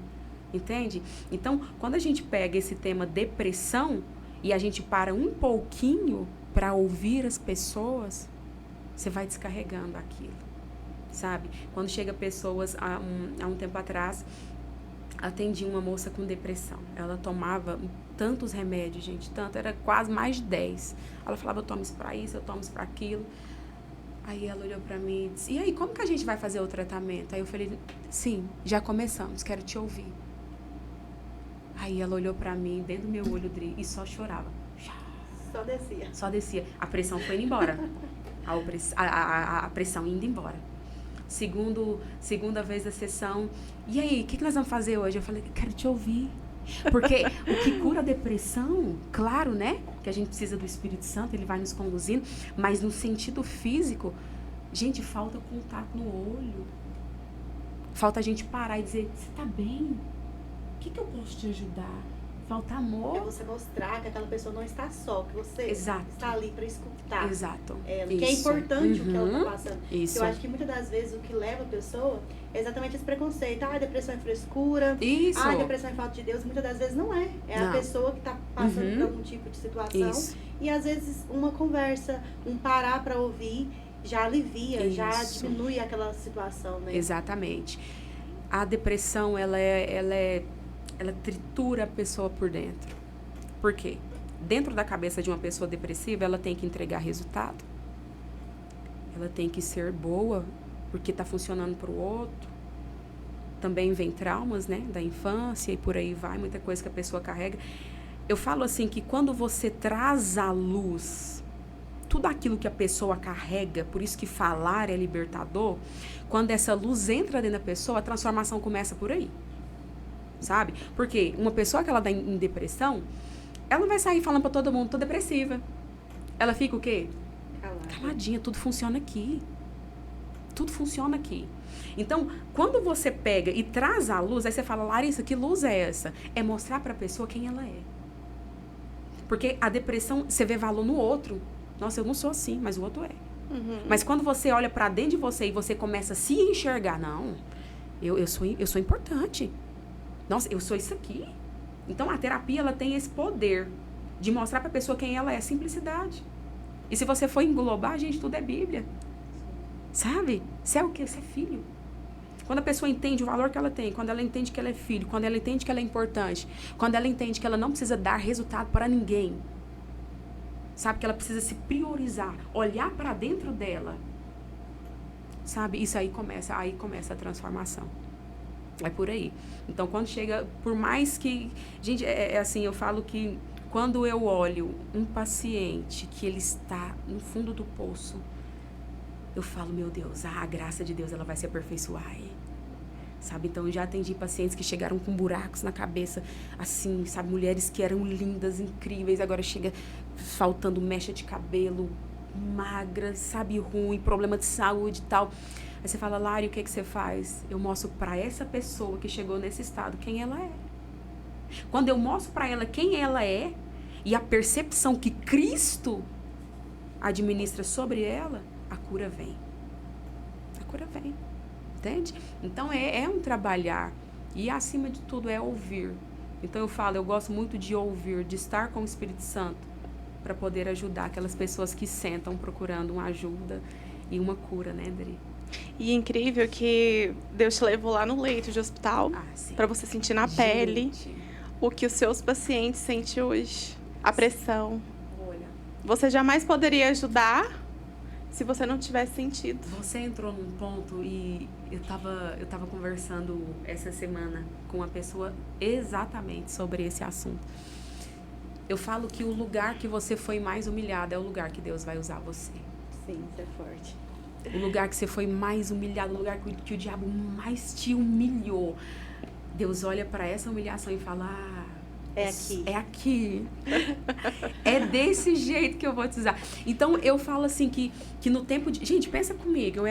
C: Entende? Então, quando a gente pega esse tema depressão e a gente para um pouquinho para ouvir as pessoas, você vai descarregando aquilo, sabe? Quando chega pessoas, há um tempo atrás, atendi uma moça com depressão. Ela tomava tantos remédios, gente, tanto, era quase mais de 10. Ela falava, eu tomo isso para isso, eu tomo isso para aquilo. Aí ela olhou para mim e disse, e aí, como que a gente vai fazer o tratamento? Aí eu falei, sim, já começamos, quero te ouvir. Aí ela olhou para mim, dentro do meu olho, Dri, e só chorava.
B: Só descia.
C: Só descia. A pressão foi indo embora. A pressão indo embora. Segunda vez da sessão. E aí, o que nós vamos fazer hoje? Eu falei, quero te ouvir. Porque o que cura a depressão, claro, né? Que a gente precisa do Espírito Santo, ele vai nos conduzindo. Mas no sentido físico, gente, falta contato no olho. Falta a gente parar e dizer, você tá bem? O que eu posso te ajudar? Falta amor.
B: É você mostrar que aquela pessoa não está só, que você
C: Exato.
B: está ali para escutar.
C: Exato.
B: Ela, que é importante o que ela está passando.
C: Isso.
B: Eu acho que muitas das vezes o que leva a pessoa é exatamente esse preconceito. A depressão é frescura.
C: Isso.
B: A depressão é falta de Deus. Muitas das vezes não é. É
C: Não.
B: a pessoa que está passando por algum tipo de situação.
C: Isso.
B: E às vezes uma conversa, um parar para ouvir, já alivia, já
C: Isso.
B: diminui aquela situação, né?
C: Exatamente. A depressão, ela tritura a pessoa por dentro. Por quê? Dentro da cabeça de uma pessoa depressiva, ela tem que entregar resultado. Ela tem que ser boa, porque está funcionando para o outro. Também vem traumas, né, da infância e por aí vai, muita coisa que a pessoa carrega. Eu falo assim que quando você traz à luz tudo aquilo que a pessoa carrega, por isso que falar é libertador, quando essa luz entra dentro da pessoa, a transformação começa por aí. Sabe? Porque uma pessoa que ela está em depressão, ela não vai sair falando para todo mundo, tô depressiva. Ela fica o quê? Caladinha, tudo funciona aqui. Tudo funciona aqui. Então, quando você pega e traz a luz, aí você fala, Larissa, que luz é essa? É mostrar para a pessoa quem ela é. Porque a depressão, você vê valor no outro. Nossa, eu não sou assim, mas o outro é. Mas quando você olha pra dentro de você e você começa a se enxergar, não, eu sou importante. Nossa, eu sou isso aqui. Então, a terapia, ela tem esse poder de mostrar pra pessoa quem ela é, simplicidade. E se você for englobar, gente, tudo é Bíblia. Sabe? Você é o quê? Você é filho. Quando a pessoa entende o valor que ela tem, quando ela entende que ela é filho, quando ela entende que ela é importante, quando ela entende que ela não precisa dar resultado para ninguém, sabe? Que ela precisa se priorizar, olhar para dentro dela, sabe? Isso aí começa a transformação. É por aí. Então, quando chega, por mais que... Gente, é assim, eu falo que quando eu olho um paciente que ele está no fundo do poço, eu falo, meu Deus, a graça de Deus, ela vai se aperfeiçoar aí. Sabe? Então, eu já atendi pacientes que chegaram com buracos na cabeça, assim, sabe? Mulheres que eram lindas, incríveis, agora chega faltando mecha de cabelo, magra, sabe? Ruim, problema de saúde e tal. Aí você fala, Lari, o que você faz? Eu mostro pra essa pessoa que chegou nesse estado quem ela é. Quando eu mostro pra ela quem ela é e a percepção que Cristo administra sobre ela, a cura vem. A cura vem. Entende? Então, é um trabalhar. E, acima de tudo, é ouvir. Então, eu falo, eu gosto muito de ouvir, de estar com o Espírito Santo para poder ajudar aquelas pessoas que sentam procurando uma ajuda e uma cura, né, Dri?
A: E é incrível que Deus te levou lá no leito de hospital para você sentir na pele o que os seus pacientes sentem hoje. A pressão.
C: Olha.
A: Você jamais poderia ajudar se você não tivesse sentido.
C: Você entrou num ponto e eu tava conversando essa semana com uma pessoa exatamente sobre esse assunto. Eu falo que o lugar que você foi mais humilhado é o lugar que Deus vai usar você.
B: Sim, isso é forte.
C: O lugar que você foi mais humilhado, o lugar que o diabo mais te humilhou. Deus olha para essa humilhação e fala,
B: é aqui.
C: É aqui. É desse jeito que eu vou te usar. Então, eu falo assim que no tempo de... Gente, pensa comigo.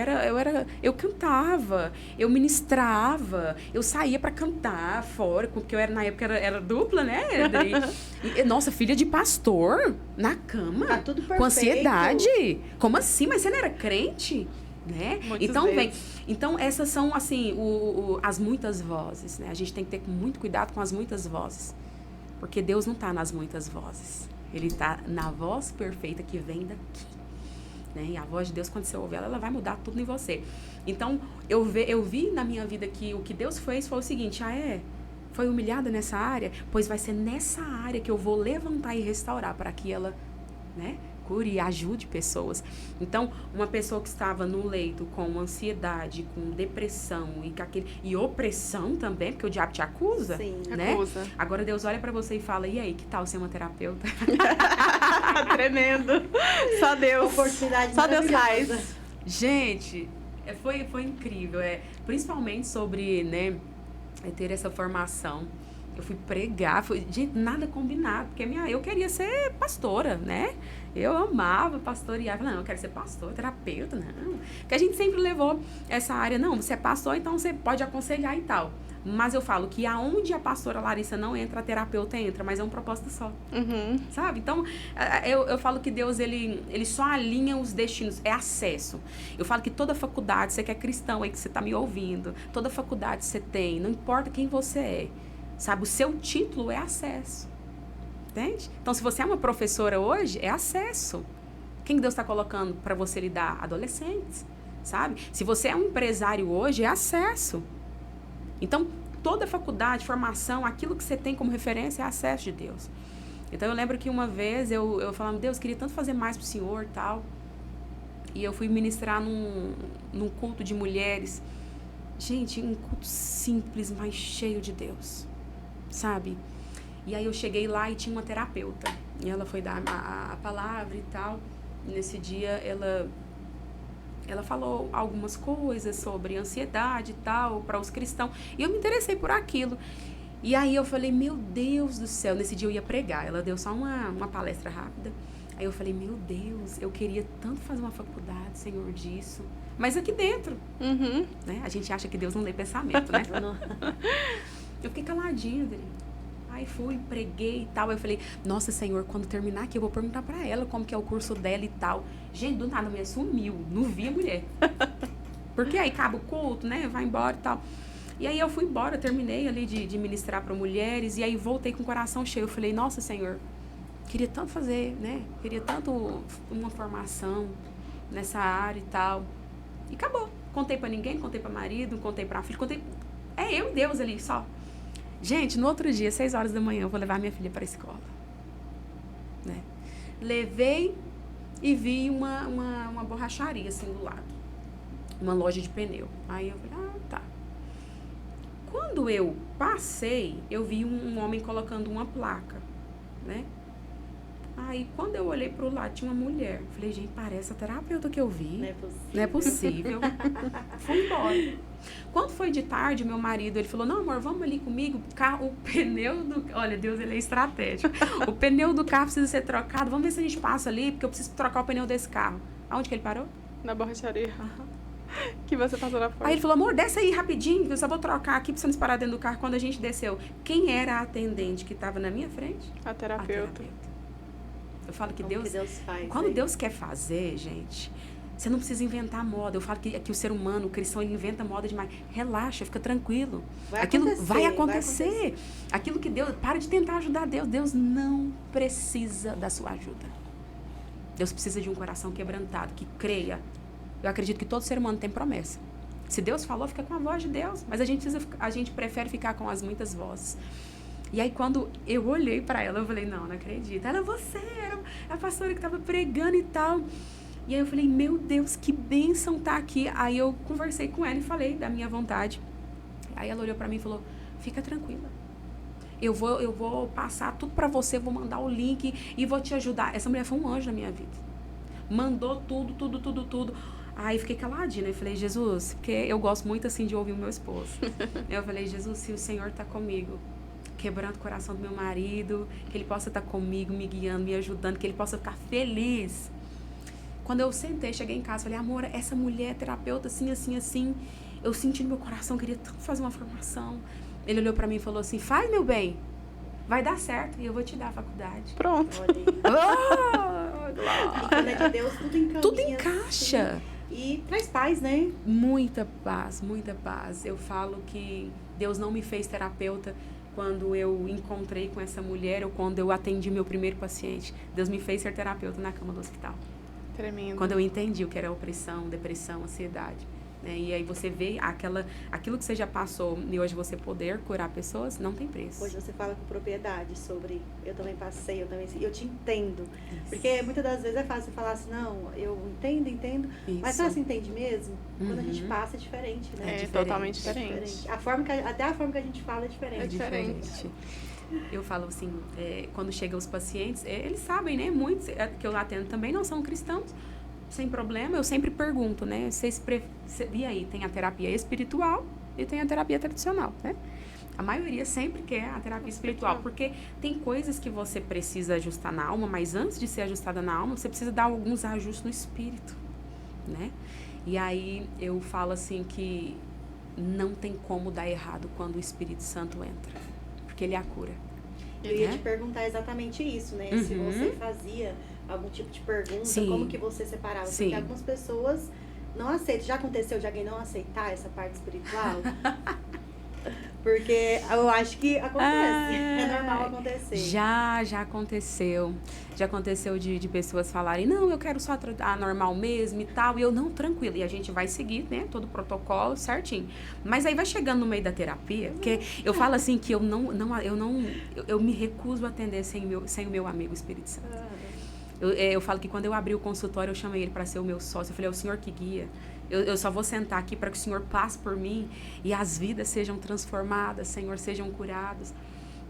C: Eu cantava, eu ministrava, eu saía pra cantar fora, porque eu era, na época, era dupla, né? Nossa, filha de pastor, na cama.
B: Tá tudo perfeito.
C: Com ansiedade. Como assim? Mas você não era crente? Né? Então, então, essas são, assim, as muitas vozes, né? A gente tem que ter muito cuidado com as muitas vozes. Porque Deus não está nas muitas vozes. Ele está na voz perfeita que vem daqui. Né? E a voz de Deus, quando você ouve ela, ela vai mudar tudo em você. Então, eu vi na minha vida que o que Deus fez foi o seguinte, foi humilhada nessa área? Pois vai ser nessa área que eu vou levantar e restaurar para que ela, né, cure e ajude pessoas. Então, uma pessoa que estava no leito com ansiedade, com depressão e opressão também, porque o diabo te acusa,
B: Sim,
C: né?
A: Acusa.
C: Agora Deus olha pra você e fala, e aí, que tal ser uma terapeuta?
A: Tremendo. Só Deus.
B: Oportunidade
A: Só Deus
B: maravilhosa.
A: faz.
C: Gente, foi incrível. Principalmente sobre, né, ter essa formação. Eu fui pregar, gente, nada combinado, porque eu queria ser pastora, né? Eu amava pastorear. Falei, não, eu quero ser pastor, terapeuta, não. Porque a gente sempre levou essa área, não, você é pastor, então você pode aconselhar e tal. Mas eu falo que aonde a pastora Larissa não entra, a terapeuta entra, mas é um propósito só.
A: Uhum.
C: Sabe? Então, eu falo que Deus, ele só alinha os destinos, é acesso. Eu falo que toda faculdade, você que é cristão aí, que você tá me ouvindo, toda faculdade você tem, não importa quem você é, sabe? O seu título é acesso. Entende? Então, se você é uma professora hoje, é acesso. Quem Deus está colocando para você lidar? Adolescentes, sabe? Se você é um empresário hoje, é acesso. Então, toda faculdade, formação, aquilo que você tem como referência é acesso de Deus. Então, eu lembro que uma vez eu falava, Deus, queria tanto fazer mais pro Senhor e tal. E eu fui ministrar num culto de mulheres. Gente, um culto simples, mas cheio de Deus, sabe? E aí eu cheguei lá e tinha uma terapeuta. E ela foi dar a palavra e tal. E nesse dia ela falou algumas coisas sobre ansiedade e tal, para os cristãos. E eu me interessei por aquilo. E aí eu falei, meu Deus do céu. Nesse dia eu ia pregar. Ela deu só uma palestra rápida. Aí eu falei, meu Deus, eu queria tanto fazer uma faculdade, Senhor, disso. Mas aqui dentro,
A: Uhum.
C: né? A gente acha que Deus não lê pensamento, né?
B: Não.
C: Eu fiquei caladinha, Adri. Aí fui, preguei e tal. Aí eu falei, nossa, Senhor, quando terminar aqui, eu vou perguntar pra ela como que é o curso dela e tal. Gente, do nada, a mulher sumiu. Não vi a mulher. Porque aí acaba o culto, né? Vai embora e tal. E aí eu fui embora, terminei ali de ministrar para mulheres. E aí voltei com o coração cheio. Eu falei, nossa, Senhor, queria tanto fazer, né? Queria tanto uma formação nessa área e tal. E acabou. Contei pra ninguém, não contei pra marido, não contei pra filho, contei... É eu e Deus ali, só. Gente, no outro dia, 6 horas da manhã, eu vou levar minha filha pra escola. Né? Levei e vi uma borracharia, assim, do lado. Uma loja de pneu. Aí eu falei, tá. Quando eu passei, eu vi um homem colocando uma placa, né? Aí, quando eu olhei pro lado, tinha uma mulher. Falei, gente, parece a terapeuta que eu vi.
B: Não é possível.
C: Não é possível. Fui embora. Quando foi de tarde, meu marido, ele falou, não, amor, vamos ali comigo. O pneu do... Olha, Deus, ele é estratégico. O pneu do carro precisa ser trocado. Vamos ver se a gente passa ali, porque eu preciso trocar o pneu desse carro. Aonde que ele parou?
A: Na borracharia. Que você passou na porta.
C: Aí ele falou, amor, desce aí rapidinho, que eu só vou trocar aqui pra você não se parar dentro do carro. Quando a gente desceu, quem era a atendente que estava na minha frente?
A: A terapeuta.
C: Eu falo que
B: Como
C: Deus...
B: que Deus faz,
C: quando
B: hein?
C: Deus quer fazer, gente, você não precisa inventar moda. Eu falo que o ser humano, o cristão, ele inventa moda demais. Relaxa, fica tranquilo. Aquilo vai acontecer. Aquilo que Deus... Para de tentar ajudar Deus. Deus não precisa da sua ajuda. Deus precisa de um coração quebrantado, que creia. Eu acredito que todo ser humano tem promessa. Se Deus falou, fica com a voz de Deus. Mas a gente prefere ficar com as muitas vozes. E aí, quando eu olhei pra ela, eu falei, não acredito. Era você, era a pastora que tava pregando e tal. E aí eu falei, meu Deus, que bênção tá aqui. Aí eu conversei com ela e falei da minha vontade. Aí ela olhou pra mim e falou, fica tranquila. Eu vou passar tudo pra você, vou mandar o link e vou te ajudar. Essa mulher foi um anjo na minha vida. Mandou tudo. Aí fiquei caladinha, né? Falei, Jesus, porque eu gosto muito assim de ouvir o meu esposo. Eu falei, Jesus, se o Senhor tá comigo, quebrando o coração do meu marido, que ele possa estar comigo, me guiando, me ajudando, que ele possa ficar feliz. Quando eu sentei, cheguei em casa, falei, amor, essa mulher é terapeuta assim, assim, assim. Eu senti no meu coração, queria tanto fazer uma formação. Ele olhou pra mim e falou assim, faz, meu bem, vai dar certo e eu vou te dar a faculdade.
A: Pronto.
B: E quando é de Deus, tudo encaminha.
C: Tudo encaixa.
B: Assim, e traz paz, né?
C: Muita paz, muita paz. Eu falo que Deus não me fez terapeuta quando eu encontrei com essa mulher ou quando eu atendi meu primeiro paciente. Deus me fez ser terapeuta na cama do hospital.
A: Tremendo.
C: Quando eu entendi o que era opressão, depressão, ansiedade. Né? E aí você vê aquilo que você já passou e hoje você poder curar pessoas, não tem preço.
B: Hoje você fala com propriedade sobre, eu também passei, eu te entendo.
C: Isso.
B: Porque muitas das vezes é fácil falar assim, não, eu entendo,
C: Isso.
B: mas você entende mesmo? Quando a gente
C: Uhum.
B: passa é diferente, né?
A: É
C: diferente.
A: totalmente
B: É
A: diferente.
B: Até a forma que a gente fala é diferente.
A: É diferente.
C: Eu falo assim, quando chegam os pacientes, eles sabem, né? Muitos que eu atendo também não são cristãos. Sem problema, eu sempre pergunto, né? E aí, tem a terapia espiritual e tem a terapia tradicional, né? A maioria sempre quer a terapia espiritual, porque tem coisas que você precisa ajustar na alma, mas antes de ser ajustada na alma, você precisa dar alguns ajustes no espírito, né? E aí, eu falo assim que não tem como dar errado quando o Espírito Santo entra, porque ele é a cura.
B: Eu ia
C: né?
B: te perguntar exatamente isso, né? Se
C: Uhum.
B: você fazia algum tipo de pergunta,
C: Sim.
B: como que você separava?
C: Sim.
B: Porque algumas pessoas não aceitam. Já aconteceu de alguém não aceitar essa parte espiritual? Porque eu acho que acontece. É normal acontecer.
C: Já aconteceu. Já aconteceu de pessoas falarem, não, eu quero só tratar normal mesmo e tal. E eu, não, tranquilo. E a gente vai seguir, né, todo o protocolo certinho. Mas aí vai chegando no meio da terapia, porque eu falo assim que eu me recuso a atender sem o meu amigo Espírito Santo. Eu falo que quando eu abri o consultório, eu chamei ele para ser o meu sócio. Eu falei, é o senhor que guia. Eu só vou sentar aqui para que o Senhor passe por mim e as vidas sejam transformadas, Senhor, sejam curadas,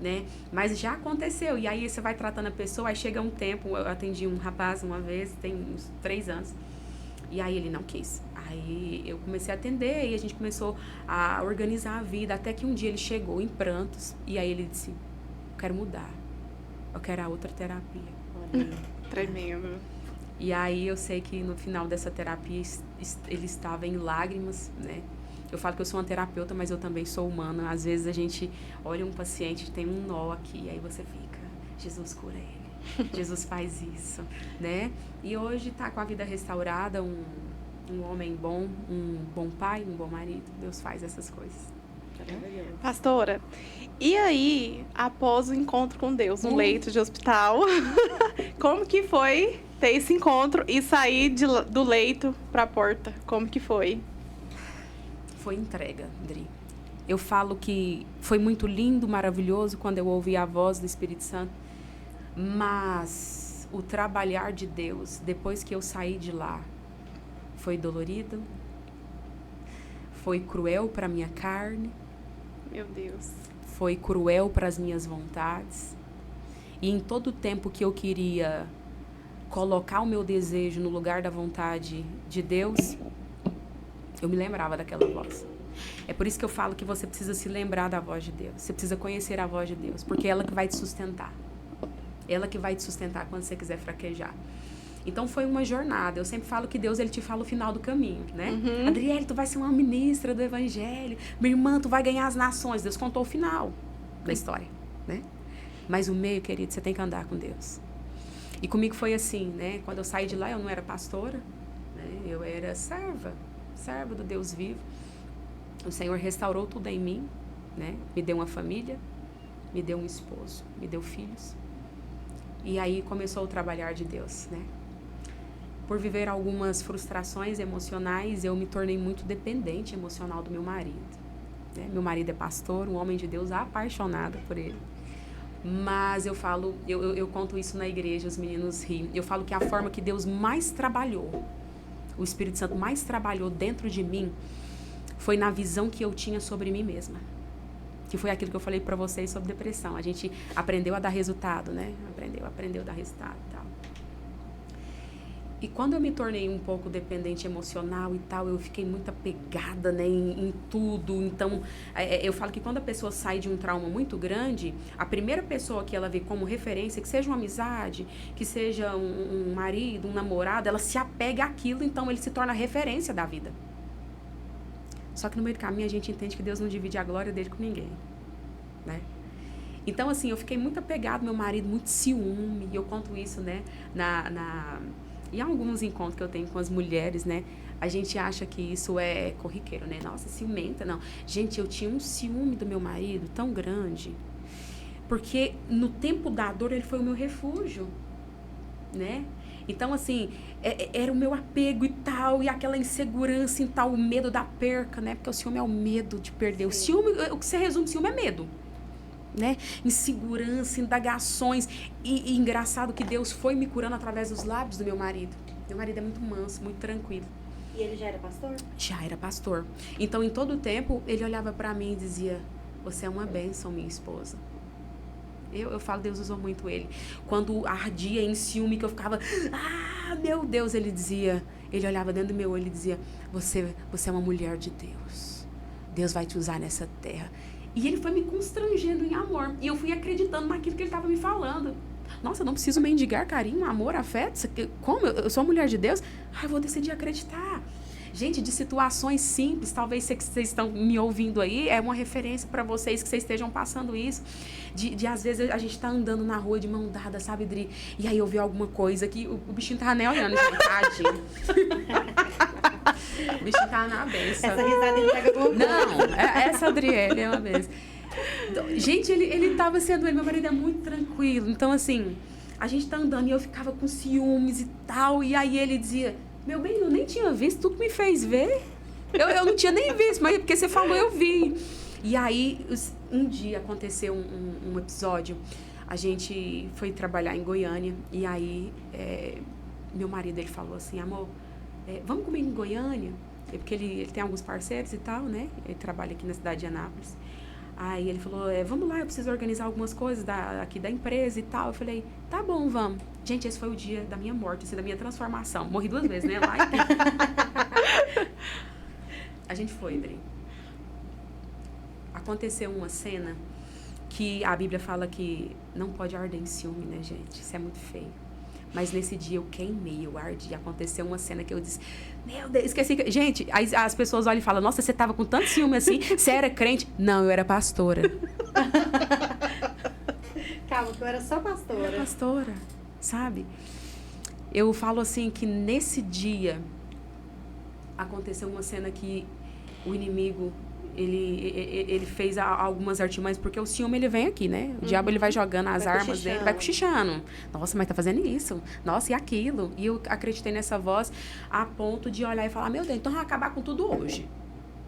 C: né? Mas já aconteceu. E aí você vai tratando a pessoa, aí chega um tempo, eu atendi um rapaz uma vez, tem uns 3 anos, e aí ele não quis. Aí eu comecei a atender e a gente começou a organizar a vida, até que um dia ele chegou em prantos e aí ele disse, eu quero mudar, eu quero a outra terapia.
A: Tremendo.
C: E aí eu sei que no final dessa terapia ele estava em lágrimas, né? Eu falo que eu sou uma terapeuta, mas eu também sou humana. Às vezes a gente olha um paciente, tem um nó aqui, e aí você fica, Jesus cura ele, Jesus faz isso, né? E hoje tá com a vida restaurada, um homem bom, um bom pai, um bom marido. Deus faz essas coisas.
A: Pastora, e aí, após o encontro com Deus, no leito de hospital, como que foi ter esse encontro e sair do leito para a porta? Como que foi?
C: Foi entrega, Dri. Eu falo que foi muito lindo, maravilhoso quando eu ouvi a voz do Espírito Santo, mas o trabalhar de Deus, depois que eu saí de lá, foi dolorido, foi cruel para minha carne,
A: Meu Deus.
C: foi cruel para as minhas vontades. E em todo o tempo que eu queria colocar o meu desejo no lugar da vontade de Deus, eu me lembrava daquela voz. É por isso que eu falo que você precisa se lembrar da voz de Deus. Você precisa conhecer a voz de Deus, porque é ela que vai te sustentar. Ela que vai te sustentar quando você quiser fraquejar. Então foi uma jornada. Eu sempre falo que Deus, ele te fala o final do caminho, né? Adriele, tu vai ser uma ministra do Evangelho. Minha irmã, tu vai ganhar as nações. Deus contou o final da história, né? Mas o meio, querido, você tem que andar com Deus. E comigo foi assim, né? Quando eu saí de lá, eu não era pastora, né? Eu era serva do Deus vivo. O Senhor restaurou tudo em mim, né? Me deu uma família, me deu um esposo, me deu filhos. E aí começou o trabalhar de Deus, né? Por viver algumas frustrações emocionais, eu me tornei muito dependente emocional do meu marido, né? Meu marido é pastor, um homem de Deus, apaixonada por ele. Mas eu falo, eu conto isso na igreja, os meninos riem. Eu falo que a forma que Deus mais trabalhou, o Espírito Santo mais trabalhou dentro de mim, foi na visão que eu tinha sobre mim mesma. Que foi aquilo que eu falei para vocês sobre depressão. A gente aprendeu a dar resultado, né? Aprendeu a dar resultado e tal. E quando eu me tornei um pouco dependente emocional e tal, eu fiquei muito apegada, né, em tudo. Então, eu falo que quando a pessoa sai de um trauma muito grande, a primeira pessoa que ela vê como referência, que seja uma amizade, que seja um marido, um namorado, ela se apega àquilo, então ele se torna a referência da vida. Só que no meio do caminho a gente entende que Deus não divide a glória dele com ninguém, né? Então, assim, eu fiquei muito apegada, meu marido, muito ciúme, e eu conto isso, né, em alguns encontros que eu tenho com as mulheres, né, a gente acha que isso é corriqueiro, né, nossa, ciumenta, não. Gente, eu tinha um ciúme do meu marido tão grande, porque no tempo da dor ele foi o meu refúgio, né? Então, assim, era o meu apego e tal, e aquela insegurança e tal, o medo da perca, né? Porque o ciúme é o medo de perder. O ciúme, o que você resume ciúme é medo, né? Insegurança, indagações. E engraçado que Deus foi me curando através dos lábios do meu marido. Meu marido é muito manso, muito tranquilo.
B: E ele já era pastor?
C: Já era pastor. Então, em todo o tempo, ele olhava pra mim e dizia, você é uma bênção, minha esposa. Eu falo, Deus usou muito ele. Quando ardia em ciúme, que eu ficava, meu Deus, ele olhava dentro do meu olho e dizia, você é uma mulher de Deus. Deus vai te usar nessa terra. E ele foi me constrangendo em amor. E eu fui acreditando naquilo que ele estava me falando. Nossa, eu não preciso mendigar carinho, amor, afeto. Como? Eu sou uma mulher de Deus? Eu vou decidir acreditar. Gente, de situações simples, talvez vocês estão me ouvindo aí, é uma referência para vocês que vocês estejam passando isso. De às vezes a gente tá andando na rua de mão dada, sabe, Dri? E aí eu vi alguma coisa que o bichinho tava nem olhando, gente, tadinho. O bichinho tava na benção.
B: Essa risada ele pega alguma coisa.
C: Não, essa Adriele é uma benção. Então, gente, ele tava sendo ele, meu marido é muito tranquilo. Então, assim, a gente tá andando e eu ficava com ciúmes e tal. E aí ele dizia, meu bem, eu nem tinha visto, tu que me fez ver. Eu não tinha nem visto, mas porque você falou, eu vi. E aí, um dia aconteceu um episódio. A gente foi trabalhar em Goiânia. E aí, meu marido, ele falou assim, amor, vamos comigo em Goiânia? Porque ele tem alguns parceiros e tal, né? Ele trabalha aqui na cidade de Anápolis. Aí ele falou, vamos lá, eu preciso organizar algumas coisas aqui da empresa e tal. Eu falei, tá bom, vamos. Gente, esse foi o dia da minha morte, esse da minha transformação. Morri 2 vezes, né? Lá e a gente foi, Dri. Aconteceu uma cena que a Bíblia fala que não pode arder em ciúme, né, gente? Isso é muito feio. Mas nesse dia eu queimei, eu ardi. Aconteceu uma cena que eu disse, meu Deus, esqueci. Gente, aí as pessoas olham e falam, nossa, você tava com tanto ciúme assim, você era crente? Não, eu era pastora.
B: Calma, que eu era só pastora.
C: Eu era pastora, sabe? Eu falo assim que nesse dia aconteceu uma cena que o inimigo, ele fez algumas artimanhas, porque o ciúme, ele vem aqui, né? O diabo, ele vai jogando as armas dele, vai cochichando. Nossa, mas tá fazendo isso. Nossa, e aquilo. E eu acreditei nessa voz a ponto de olhar e falar, meu Deus, então vai acabar com tudo hoje.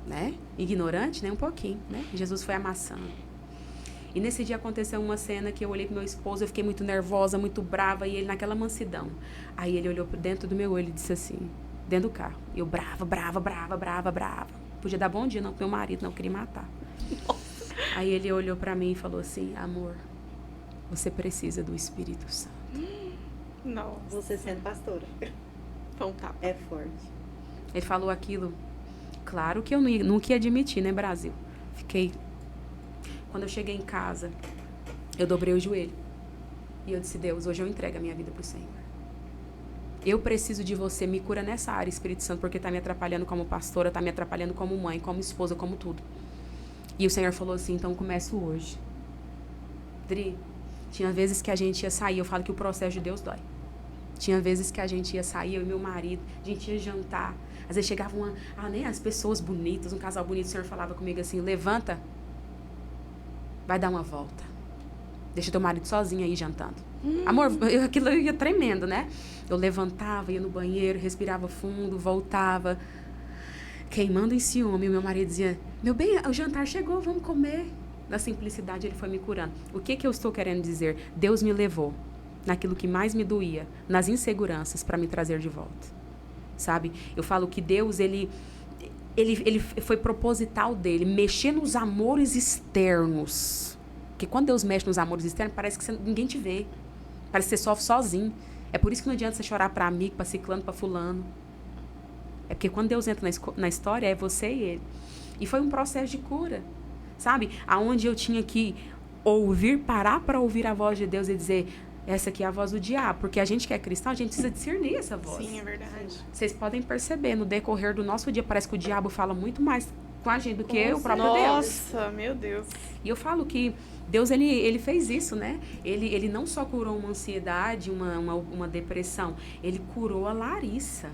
C: Né? Ignorante, né? Um pouquinho, né? Jesus foi amassando. E nesse dia aconteceu uma cena que eu olhei pro meu esposo, eu fiquei muito nervosa, muito brava, e ele naquela mansidão. Aí ele olhou dentro do meu olho e disse assim, dentro do carro. E eu brava. Podia dar bom dia, não, pro meu marido, não, eu queria matar. Nossa. Aí ele olhou pra mim e falou assim, amor, você precisa do Espírito Santo.
A: Não.
B: Você sendo pastora.
A: Então tá.
B: É forte.
C: Ele falou aquilo, claro que eu nunca ia admitir, né, Brasil? Fiquei... Quando eu cheguei em casa, eu dobrei o joelho. E eu disse, Deus, hoje eu entrego a minha vida pro Senhor. Eu preciso de você, me cura nessa área, Espírito Santo, porque tá me atrapalhando como pastora, tá me atrapalhando como mãe, como esposa, como tudo. E o Senhor falou assim, então começo hoje. Dri, tinha vezes que a gente ia sair, eu falo que o processo de Deus dói. Tinha vezes que a gente ia sair, eu e meu marido, a gente ia jantar. Às vezes chegavam as pessoas bonitas, um casal bonito, o Senhor falava comigo assim, levanta, vai dar uma volta. Deixa teu marido sozinho aí jantando. Amor, aquilo ia tremendo, né? Eu levantava, ia no banheiro, respirava fundo, voltava, queimando em ciúme. O meu marido dizia, meu bem, o jantar chegou, vamos comer. Na simplicidade, ele foi me curando. O que eu estou querendo dizer? Deus me levou naquilo que mais me doía, nas inseguranças, para me trazer de volta. Sabe? Eu falo que Deus, ele foi proposital dele, mexer nos amores externos. Porque quando Deus mexe nos amores externos, parece que ninguém te vê. Parece que você sofre sozinho. É por isso que não adianta você chorar para amigo, para ciclano, para fulano. É porque quando Deus entra na história, é você e ele. E foi um processo de cura, sabe? Aonde eu tinha que parar para ouvir a voz de Deus e dizer, essa aqui é a voz do diabo. Porque a gente que é cristão, a gente precisa discernir essa voz.
A: Sim, é verdade.
C: Vocês podem perceber, no decorrer do nosso dia, parece que o diabo fala muito mais com a gente do que o próprio Deus.
A: Nossa, meu Deus.
C: E eu falo que Deus, ele fez isso, né? Ele não só curou uma ansiedade, uma depressão, ele curou a Larissa,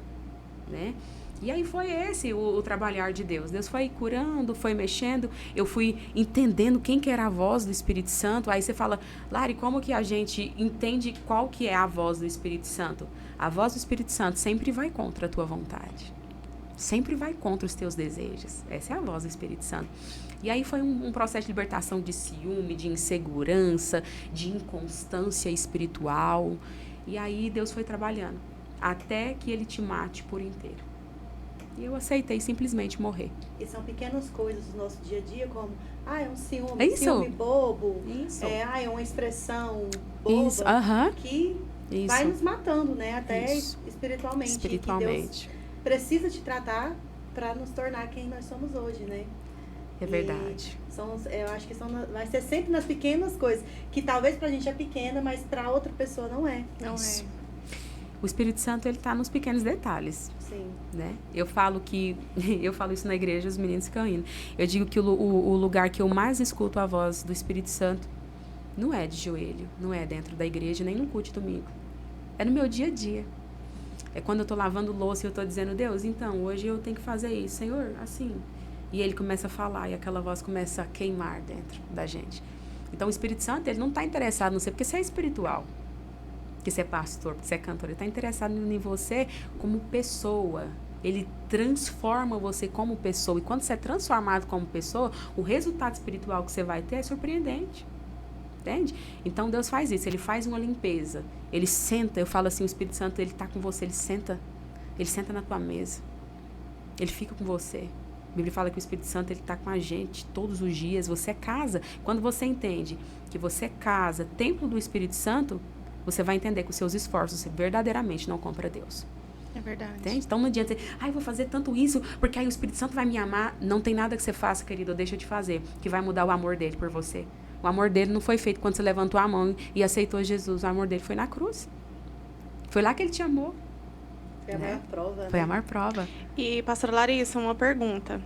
C: né? E aí foi esse o trabalhar de Deus. Deus foi curando, foi mexendo, eu fui entendendo quem que era a voz do Espírito Santo. Aí você fala, Lari, como que a gente entende qual que é a voz do Espírito Santo? A voz do Espírito Santo sempre vai contra a tua vontade. Sempre vai contra os teus desejos. Essa é a voz do Espírito Santo. E aí foi um processo de libertação de ciúme, de insegurança, de inconstância espiritual. E aí Deus foi trabalhando até que ele te mate por inteiro. E eu aceitei simplesmente morrer.
B: E são pequenas coisas do nosso dia a dia, como, é um ciúme,
C: É isso.
B: ciúme bobo.
C: Isso.
B: É uma expressão boba
C: Isso.
B: que
C: Isso.
B: vai nos matando, né? Até
C: Isso.
B: espiritualmente.
C: Espiritualmente.
B: Que Deus precisa te tratar para nos tornar quem nós somos hoje, né?
C: É verdade.
B: Eu acho que vai ser sempre nas pequenas coisas, que talvez pra gente é pequena, mas pra outra pessoa não é.
A: Não
C: Isso.
A: é.
C: O Espírito Santo, ele tá nos pequenos detalhes.
B: Sim.
C: Né? Eu falo isso na igreja, os meninos ficam rindo. Eu digo que o lugar que eu mais escuto a voz do Espírito Santo não é de joelho, não é dentro da igreja, nem no culto de domingo. É no meu dia a dia. É quando eu tô lavando louça e eu tô dizendo, Deus, então, hoje eu tenho que fazer isso. Senhor, assim. E ele começa a falar e aquela voz começa a queimar dentro da gente. Então, o Espírito Santo, ele não tá interessado em você, porque você é espiritual. Porque você é pastor, porque você é cantor. Ele está interessado em você como pessoa. Ele transforma você como pessoa. E quando você é transformado como pessoa, o resultado espiritual que você vai ter é surpreendente. Entende? Então, Deus faz isso. Ele faz uma limpeza. Ele senta. Eu falo assim, o Espírito Santo, ele está com você. Ele senta na tua mesa. Ele fica com você. A Bíblia fala que o Espírito Santo, ele está com a gente todos os dias. Você casa. Quando você entende que você casa, templo do Espírito Santo, você vai entender que os seus esforços verdadeiramente não compram Deus.
A: É verdade.
C: Entende? Então não adianta dizer, eu vou fazer tanto isso, porque aí o Espírito Santo vai me amar. Não tem nada que você faça, querido, deixa de fazer, que vai mudar o amor dele por você. O amor dele não foi feito quando você levantou a mão e aceitou Jesus. O amor dele foi na cruz. Foi lá que ele te amou.
B: Foi a maior prova.
C: Foi a maior prova.
A: E, pastora Larissa, uma pergunta.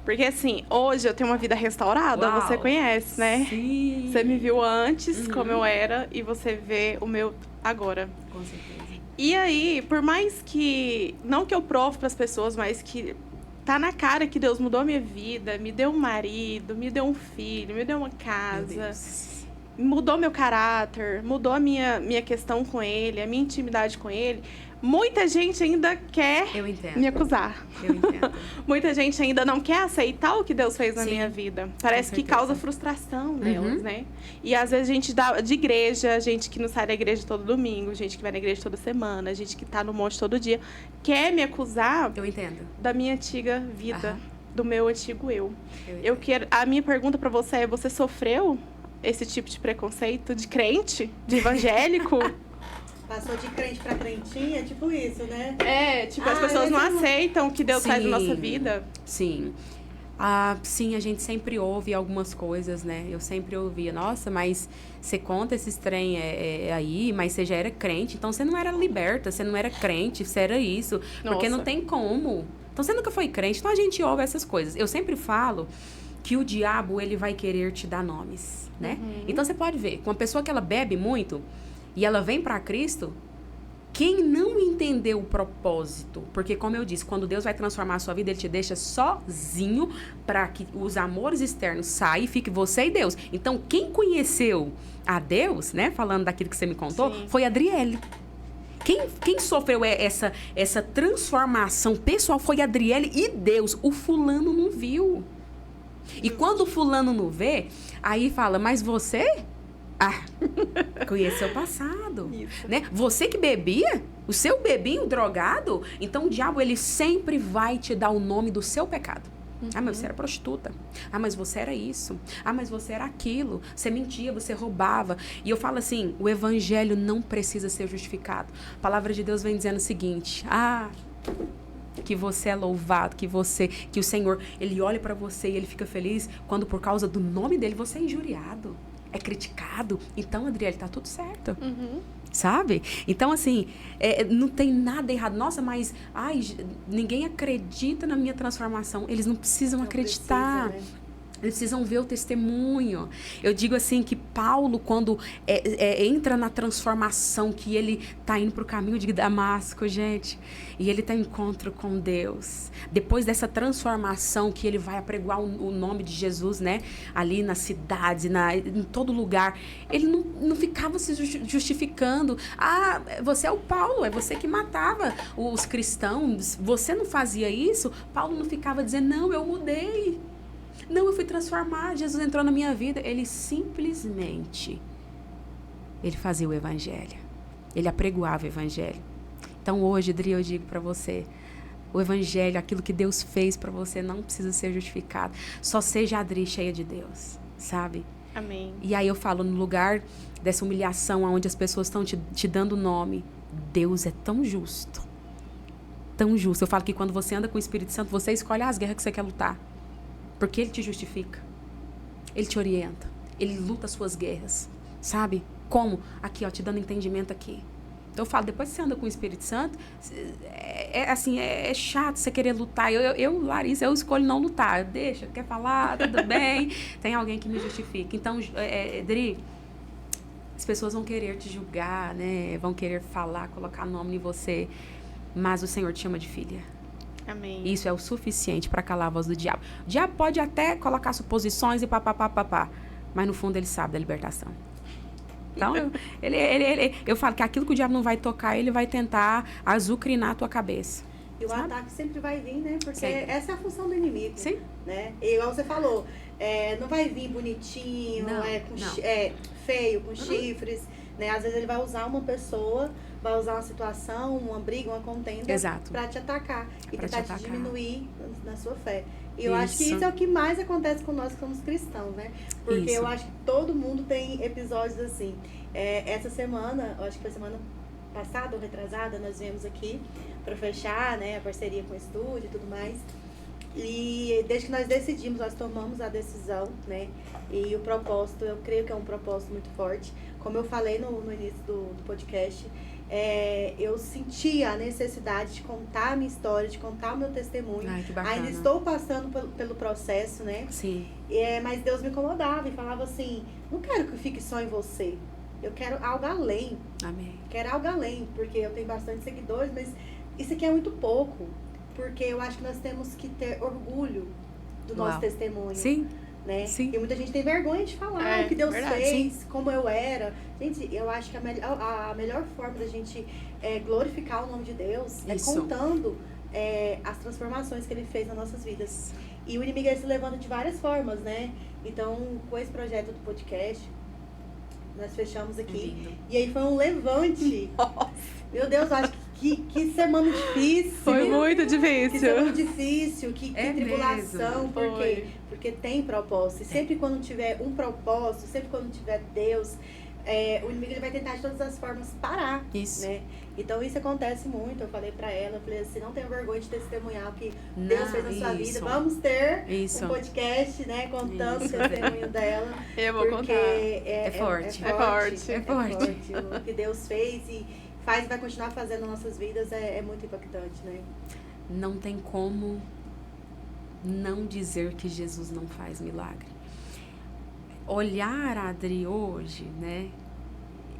A: Porque, assim, hoje eu tenho uma vida restaurada,
C: Uau.
A: você conhece, né?
C: Sim.
A: Você me viu antes, como eu era, e você vê o meu agora.
C: Com certeza.
A: E aí, por mais que... Não que eu provo para as pessoas, mas que tá na cara que Deus mudou a minha vida, me deu um marido, me deu um filho, me deu uma
C: Meu
A: casa,
C: Deus.
A: mudou meu caráter, mudou a minha questão com ele, a minha intimidade com ele. Muita gente ainda quer
C: Eu entendo.
A: me acusar.
C: Eu entendo.
A: Muita gente ainda não quer aceitar o que Deus fez na
C: Sim,
A: minha vida. Parece
C: com
A: que
C: certeza.
A: causa frustração nelas, né? E às vezes a gente de igreja, gente que não sai da igreja todo domingo, gente que vai na igreja toda semana, gente que tá no monte todo dia, quer me acusar
C: Eu entendo.
A: da minha antiga vida,
C: Aham.
A: do meu antigo eu.
C: Eu entendo.
A: A minha pergunta pra você é: você sofreu esse tipo de preconceito de crente, de evangélico?
B: Passou de crente pra crentinha, tipo isso, né?
A: É, tipo, as
B: Ah,
A: pessoas não
B: esse não-
A: aceitam o que Deus faz na nossa
C: Sim.
A: vida.
C: Sim. Sim, a gente sempre ouve algumas coisas, né? Eu sempre ouvia, nossa, mas você conta esses trem aí, mas você já era crente, então você não era liberta, você não era crente, você era isso. Porque
A: Nossa.
C: não tem como. Então você nunca foi crente, então a gente ouve essas coisas. Eu sempre falo que o diabo, ele vai querer te dar nomes, né? Então você pode ver, com uma pessoa que ela bebe muito e ela vem para Cristo, quem não entendeu o propósito, porque como eu disse, quando Deus vai transformar a sua vida, Ele te deixa sozinho para que os amores externos saiam e fique você e Deus. Então, quem conheceu a Deus, né, falando daquilo que você me contou,
A: Sim.
C: foi a Adriele. Quem sofreu essa transformação pessoal foi a Adriele e Deus. O fulano não viu. E quando o fulano não vê, aí fala, mas você... conheceu o passado,
A: Isso.
C: né? Você que bebia, o seu bebinho drogado, então o diabo, ele sempre vai te dar o nome do seu pecado. Ah, mas você era prostituta. Ah, mas você era isso. Ah, mas você era aquilo. Você mentia, você roubava. E eu falo assim, o evangelho não precisa ser justificado. A palavra de Deus vem dizendo o seguinte, que você é louvado, que o Senhor, Ele olha pra você e Ele fica feliz quando por causa do nome dEle você é injuriado, é criticado. Então, Adriele, tá tudo certo. Sabe? Então, assim, não tem nada errado. Nossa, mas ninguém acredita na minha transformação. Eles não precisam acreditar.
B: Precisa, né?
C: Eles precisam ver o testemunho. Eu digo assim que Paulo, quando entra na transformação, que ele está indo para o caminho de Damasco, gente, e ele tem encontro com Deus. Depois dessa transformação, que ele vai apregoar o nome de Jesus, né? Ali nas cidades, em todo lugar. Ele não ficava se justificando. Você é o Paulo, é você que matava os cristãos. Você não fazia isso? Paulo não ficava dizendo, não, eu mudei. Não, eu fui transformar, Jesus entrou na minha vida. Ele simplesmente, ele fazia o evangelho. Ele apregoava o evangelho. Então hoje, Adri, eu digo para você, o evangelho, aquilo que Deus fez para você, não precisa ser justificado. Só seja, Adri, cheia de Deus, sabe?
A: Amém.
C: E aí eu falo, no lugar dessa humilhação, onde as pessoas estão te dando nome, Deus é tão justo. Tão justo. Eu falo que quando você anda com o Espírito Santo, você escolhe as guerras que você quer lutar. Porque Ele te justifica. Ele te orienta. Ele luta as suas guerras. Sabe? Como? Aqui, ó, te dando entendimento aqui. Então eu falo, depois que você anda com o Espírito Santo, é chato você querer lutar. Larissa, eu escolho não lutar. Deixa, quer falar, tudo bem. Tem alguém que me justifica. Então, Dri, as pessoas vão querer te julgar, né? Vão querer falar, colocar nome em você. Mas o Senhor te chama de filha.
A: Amém.
C: Isso é o suficiente para calar a voz do diabo. O diabo pode até colocar suposições e papapá, mas no fundo ele sabe da libertação. Então, eu falo que aquilo que o diabo não vai tocar, ele vai tentar azucrinar a tua cabeça.
B: E o ataque sempre vai vir, né? Porque
C: Sempre.
B: essa é a função do inimigo.
C: Sim.
B: Né? E igual você falou, não vai vir bonitinho,
C: Não,
B: feio, com chifres. Né? Às vezes ele vai usar uma pessoa, vai usar uma situação, uma briga, uma contenda
C: Exato.
B: para te atacar e
C: Pra te
B: tentar te
C: atacar.
B: diminuir na sua fé. E eu acho que
C: Isso.
B: isso é o que mais acontece com nós que somos cristãos, né? Porque
C: Isso.
B: eu acho que todo mundo tem episódios assim. Essa semana, eu acho que foi semana passada ou retrasada, nós viemos aqui para fechar, né, a parceria com o estúdio e tudo mais. E desde que nós decidimos, nós tomamos a decisão, né? E o propósito, eu creio que é um propósito muito forte. Como eu falei no início do podcast, eu sentia a necessidade de contar a minha história, de contar o meu testemunho.
C: Ai, que bacana.
B: Ainda estou passando pelo processo, né?
C: Sim.
B: Mas Deus me incomodava e falava assim, não quero que fique só em você. Eu quero algo além.
C: Amém.
B: Quero algo além, porque eu tenho bastante seguidores, mas isso aqui é muito pouco. Porque eu acho que nós temos que ter orgulho do nosso testemunho.
C: Sim.
B: Né?
C: Sim.
B: E muita gente tem vergonha de falar o que Deus fez,
C: sim.
B: como eu era. Gente, eu acho que a melhor forma da gente glorificar o nome de Deus é contando as transformações que Ele fez nas nossas vidas. E o inimigo se levanta de várias formas, né? Então, com esse projeto do podcast, nós fechamos aqui. E aí foi um levante.
A: Nossa.
B: Meu Deus, eu acho que semana difícil.
A: Foi muito difícil.
B: Que semana difícil, que tribulação.
C: Mesmo.
B: Por quê? Porque tem propósito. E sempre quando tiver um propósito, sempre quando tiver Deus, o inimigo ele vai tentar de todas as formas parar.
C: Isso.
B: Né? Então isso acontece muito. Eu falei pra ela, eu falei assim, não tenha vergonha de testemunhar o que Deus fez na sua vida. Vamos ter um podcast, né, contando o testemunho dela.
A: Eu vou contar.
C: É forte.
A: É forte.
C: É forte.
B: O que Deus fez e vai continuar fazendo nas nossas vidas é muito impactante, né?
C: Não tem como não dizer que Jesus não faz milagre. Olhar a Adri hoje, né?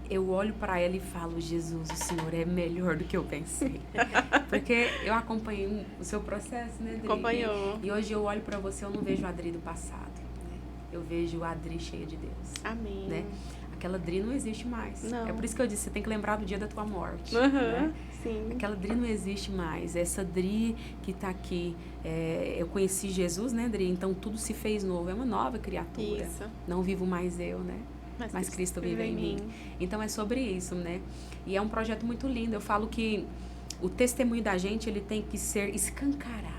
C: Eu olho para ela e falo, Jesus, o Senhor é melhor do que eu pensei. Porque eu acompanhei o seu processo, né, Adri?
A: Acompanhou.
C: E hoje eu olho para você, eu não vejo a Adri do passado, né? Eu vejo a Adri cheia de Deus.
A: Amém.
C: Né? Aquela Adri não existe mais.
A: Não.
C: É por isso que eu disse, você tem que lembrar do dia da tua morte.
A: Uhum,
C: Né?
A: sim.
C: Aquela Adri não existe mais. Essa Adri que está aqui, eu conheci Jesus, né, Adri? Então tudo se fez novo. É uma nova criatura.
A: Isso.
C: Não vivo mais eu, né? Mas Cristo vive em mim. Então é sobre isso, né? E é um projeto muito lindo. Eu falo que o testemunho da gente, ele tem que ser escancarado.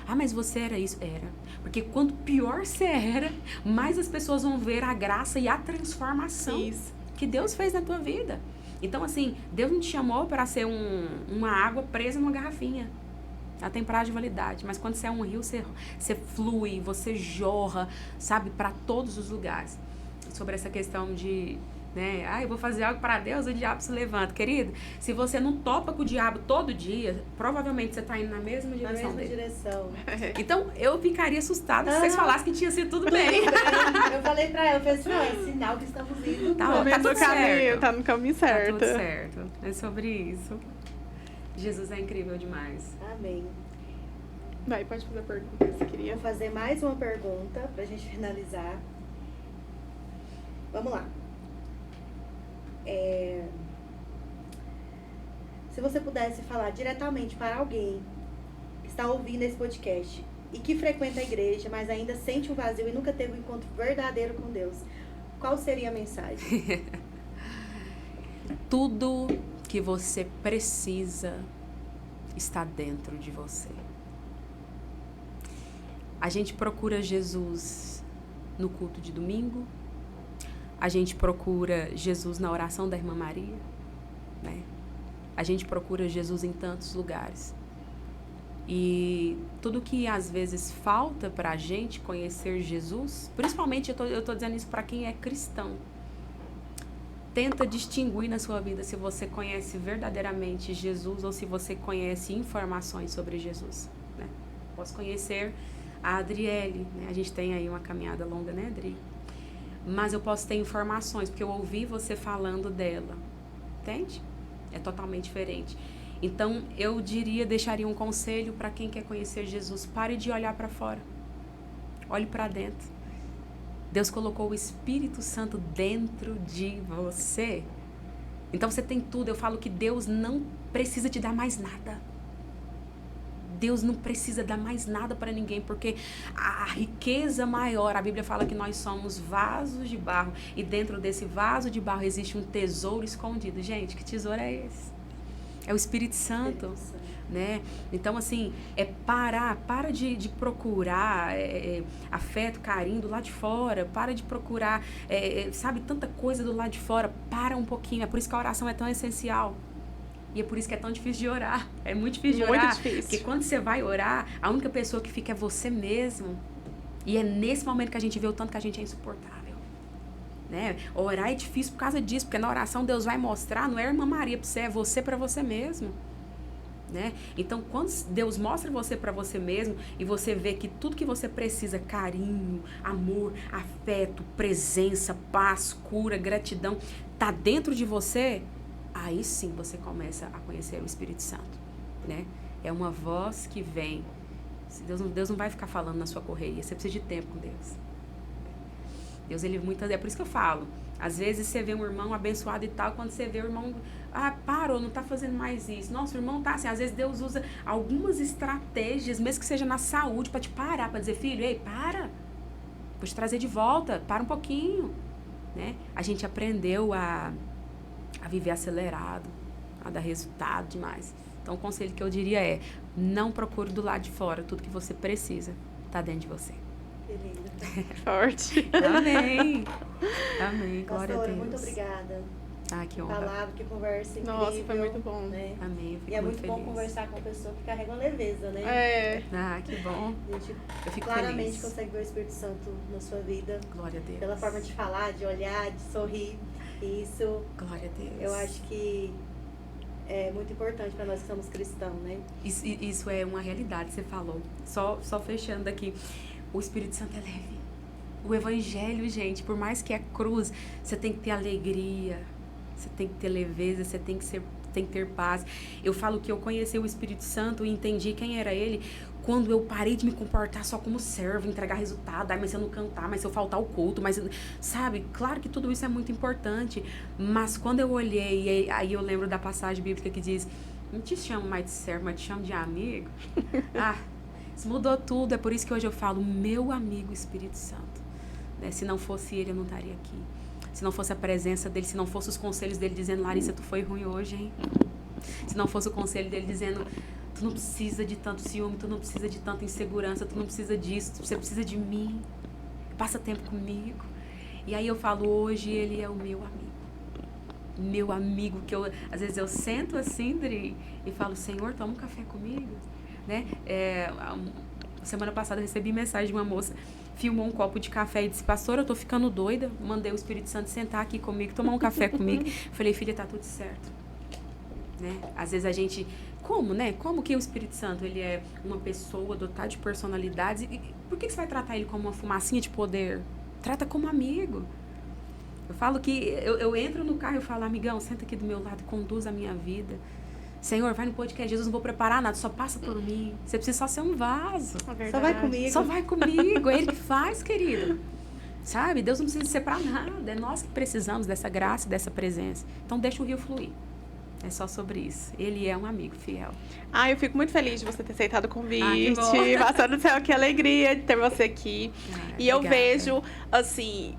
C: Ah, mas você era isso? Era. Porque quanto pior você era, mais as pessoas vão ver a graça e a transformação que Deus fez na tua vida. Então, assim, Deus não te chamou para ser uma água presa numa garrafinha. Ela tem prazo de validade. Mas quando você é um rio, você flui, você jorra, sabe, para todos os lugares. Sobre essa questão de, né, eu vou fazer algo para Deus, o diabo se levanta. Querido, se você não topa com o diabo todo dia, provavelmente você está indo na mesma direção dele.
B: Direção.
C: Então, eu ficaria assustada se vocês falassem que tinha sido tudo bem.
B: Eu falei pra ela, eu falei assim, não, é sinal que estamos indo.
C: Tá tudo certo.
A: Tá no caminho certo.
C: Tá tudo certo. É sobre isso. Jesus é incrível demais.
B: Amém.
A: Vai, pode fazer a pergunta que você queria.
B: Vou fazer mais uma pergunta pra gente finalizar. Vamos lá. Se você pudesse falar diretamente para alguém que está ouvindo esse podcast e que frequenta a igreja, mas ainda sente um vazio e nunca teve um encontro verdadeiro com Deus, qual seria a mensagem?
C: Tudo que você precisa está dentro de você. A gente procura Jesus no culto de domingo. A gente procura Jesus na oração da Irmã Maria, né? A gente procura Jesus em tantos lugares. E tudo que às vezes falta para a gente conhecer Jesus, principalmente eu tô dizendo isso para quem é cristão, tenta distinguir na sua vida se você conhece verdadeiramente Jesus ou se você conhece informações sobre Jesus, né? Posso conhecer a Adriele, né? A gente tem aí uma caminhada longa, né, Adri? Mas eu posso ter informações, porque eu ouvi você falando dela. Entende? É totalmente diferente. Então, eu deixaria um conselho para quem quer conhecer Jesus. Pare de olhar para fora. Olhe para dentro. Deus colocou o Espírito Santo dentro de você. Então, você tem tudo. Eu falo que Deus não precisa te dar mais nada. Deus não precisa dar mais nada para ninguém, porque a riqueza maior, a Bíblia fala que nós somos vasos de barro, e dentro desse vaso de barro existe um tesouro escondido. Gente, que tesouro é esse? É o Espírito Santo, né? Então, assim, para de procurar afeto, carinho do lado de fora, para de procurar, sabe, tanta coisa do lado de fora, para um pouquinho. É por isso que a oração é tão essencial. E é por isso que é tão difícil de orar. É muito difícil de orar.
A: Muito difícil.
C: Porque quando você vai orar, a única pessoa que fica é você mesmo. E é nesse momento que a gente vê o tanto que a gente é insuportável. Né? Orar é difícil por causa disso, porque na oração Deus vai mostrar, não é a irmã Maria para você, é você para você mesmo. Né? Então, quando Deus mostra você para você mesmo e você vê que tudo que você precisa, carinho, amor, afeto, presença, paz, cura, gratidão, tá dentro de você, aí sim você começa a conhecer o Espírito Santo. Né? É uma voz que vem. Deus não vai ficar falando na sua correria, você precisa de tempo com Deus. Deus, ele muitas, é por isso que eu falo, às vezes você vê um irmão abençoado e tal, quando você vê o irmão, parou, não tá fazendo mais isso. Nossa, o irmão tá assim, às vezes Deus usa algumas estratégias, mesmo que seja na saúde, para te parar, para dizer, filho, ei, para, vou te trazer de volta, para um pouquinho, né? A gente aprendeu a viver acelerado, a dar resultado demais. Então, o conselho que eu diria é, não procure do lado de fora, tudo que você precisa tá dentro de você.
B: Que lindo.
A: Forte.
C: Amém. Amém. Glória
B: Pastora,
C: a Deus.
B: muito obrigada.
C: Que honra.
B: Palavra, que conversa incrível.
A: Nossa, foi muito bom.
C: Amém.
B: Né?
C: Eu fico
B: E é
C: muito
B: muito
C: feliz.
B: bom conversar com uma pessoa que carrega uma leveza, né?
A: É.
C: Que bom.
B: A gente
C: Eu fico
B: claramente
C: feliz.
B: consegue ver o Espírito Santo na sua vida.
C: Glória a Deus.
B: Pela forma de falar, de olhar, de sorrir. E isso,
C: Glória a Deus.
B: eu acho que é muito importante para nós que somos cristãos, né?
C: Isso é uma realidade, você falou. Só fechando aqui. O Espírito Santo é leve. O Evangelho, gente, por mais que é cruz, você tem que ter alegria, você tem que ter leveza, você tem que ter paz. Eu falo que eu conheci o Espírito Santo e entendi quem era ele quando eu parei de me comportar só como servo, entregar resultado, mas se eu não cantar, mas se eu faltar o culto, mas, sabe, claro que tudo isso é muito importante, mas quando eu olhei, aí eu lembro da passagem bíblica que diz, não te chamo mais de servo, mas te chamo de amigo. Isso mudou tudo, é por isso que hoje eu falo, meu amigo Espírito Santo. Né? Se não fosse ele, eu não estaria aqui. Se não fosse a presença dele, se não fosse os conselhos dele dizendo, Larissa, tu foi ruim hoje, hein? Se não fosse o conselho dele dizendo, tu não precisa de tanto ciúme, tu não precisa de tanta insegurança, tu não precisa disso, você precisa de mim. Passa tempo comigo. E aí eu falo, hoje ele é o meu amigo. Meu amigo, que eu, às vezes eu sento assim, Dri, e falo, Senhor, toma um café comigo. Né? Semana passada eu recebi mensagem de uma moça, filmou um copo de café e disse, pastor, eu tô ficando doida, mandei o Espírito Santo sentar aqui comigo, tomar um café comigo. Falei, filha, tá tudo certo. Né? Às vezes a gente, como que o Espírito Santo, ele é uma pessoa dotada de personalidades, e por que você vai tratar ele como uma fumacinha de poder? Trata como amigo. Eu falo que, eu entro no carro e falo, amigão, senta aqui do meu lado, conduz a minha vida. Senhor, vai no podcast, Jesus, não vou preparar nada, só passa por mim. Você precisa só ser um vaso.
A: É
B: Só vai comigo.
C: Só vai comigo, é ele que faz, querido. Sabe? Deus não precisa ser pra nada, é nós que precisamos dessa graça e dessa presença. Então deixa o rio fluir. É só sobre isso. Ele é um amigo fiel.
A: Eu fico muito feliz de você ter aceitado o convite.
C: Que bom.
A: Passando do céu, que alegria de ter você aqui. E eu
C: Obrigada.
A: vejo, assim,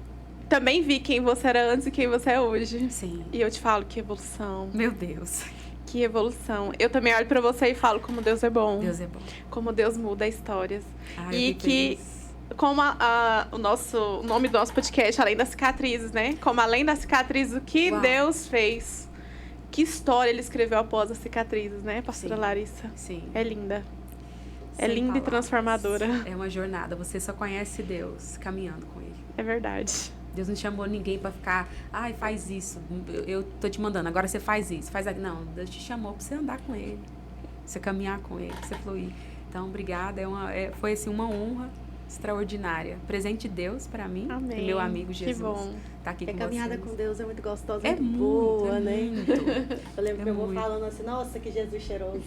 A: também vi quem você era antes e quem você é hoje.
C: Sim.
A: E eu te falo, que evolução.
C: Meu Deus.
A: Que evolução. Eu também olho pra você e falo como Deus é bom.
C: Deus é bom.
A: Como Deus muda histórias.
C: Eu
A: E
C: fico
A: que,
C: feliz.
A: como o nome do nosso podcast, Além das Cicatrizes, né? Como além das cicatrizes, o que
C: Uau.
A: Deus fez. Que história ele escreveu após as cicatrizes, né, pastora
C: Sim.
A: Larissa?
C: Sim.
A: É linda. É
C: Sem
A: linda e
C: palavras.
A: transformadora.
C: É uma jornada. Você só conhece Deus caminhando com ele.
A: É verdade.
C: Deus não chamou ninguém pra ficar, faz isso, eu tô te mandando, agora você faz isso, faz aquilo. Não, Deus te chamou pra você andar com ele, pra você caminhar com ele, pra você fluir. Então, obrigada, foi assim uma honra extraordinária. Presente de Deus pra mim,
A: Amém.
C: e meu amigo Jesus.
A: Que bom.
C: Tá aqui
B: Porque a
C: com
B: caminhada
C: vocês.
B: com Deus é muito gostosa,
C: É
B: muito
C: muito,
B: boa, né?
C: muito.
B: Eu lembro
C: É
B: que eu vou
C: muito.
B: falando assim, nossa, que Jesus cheiroso.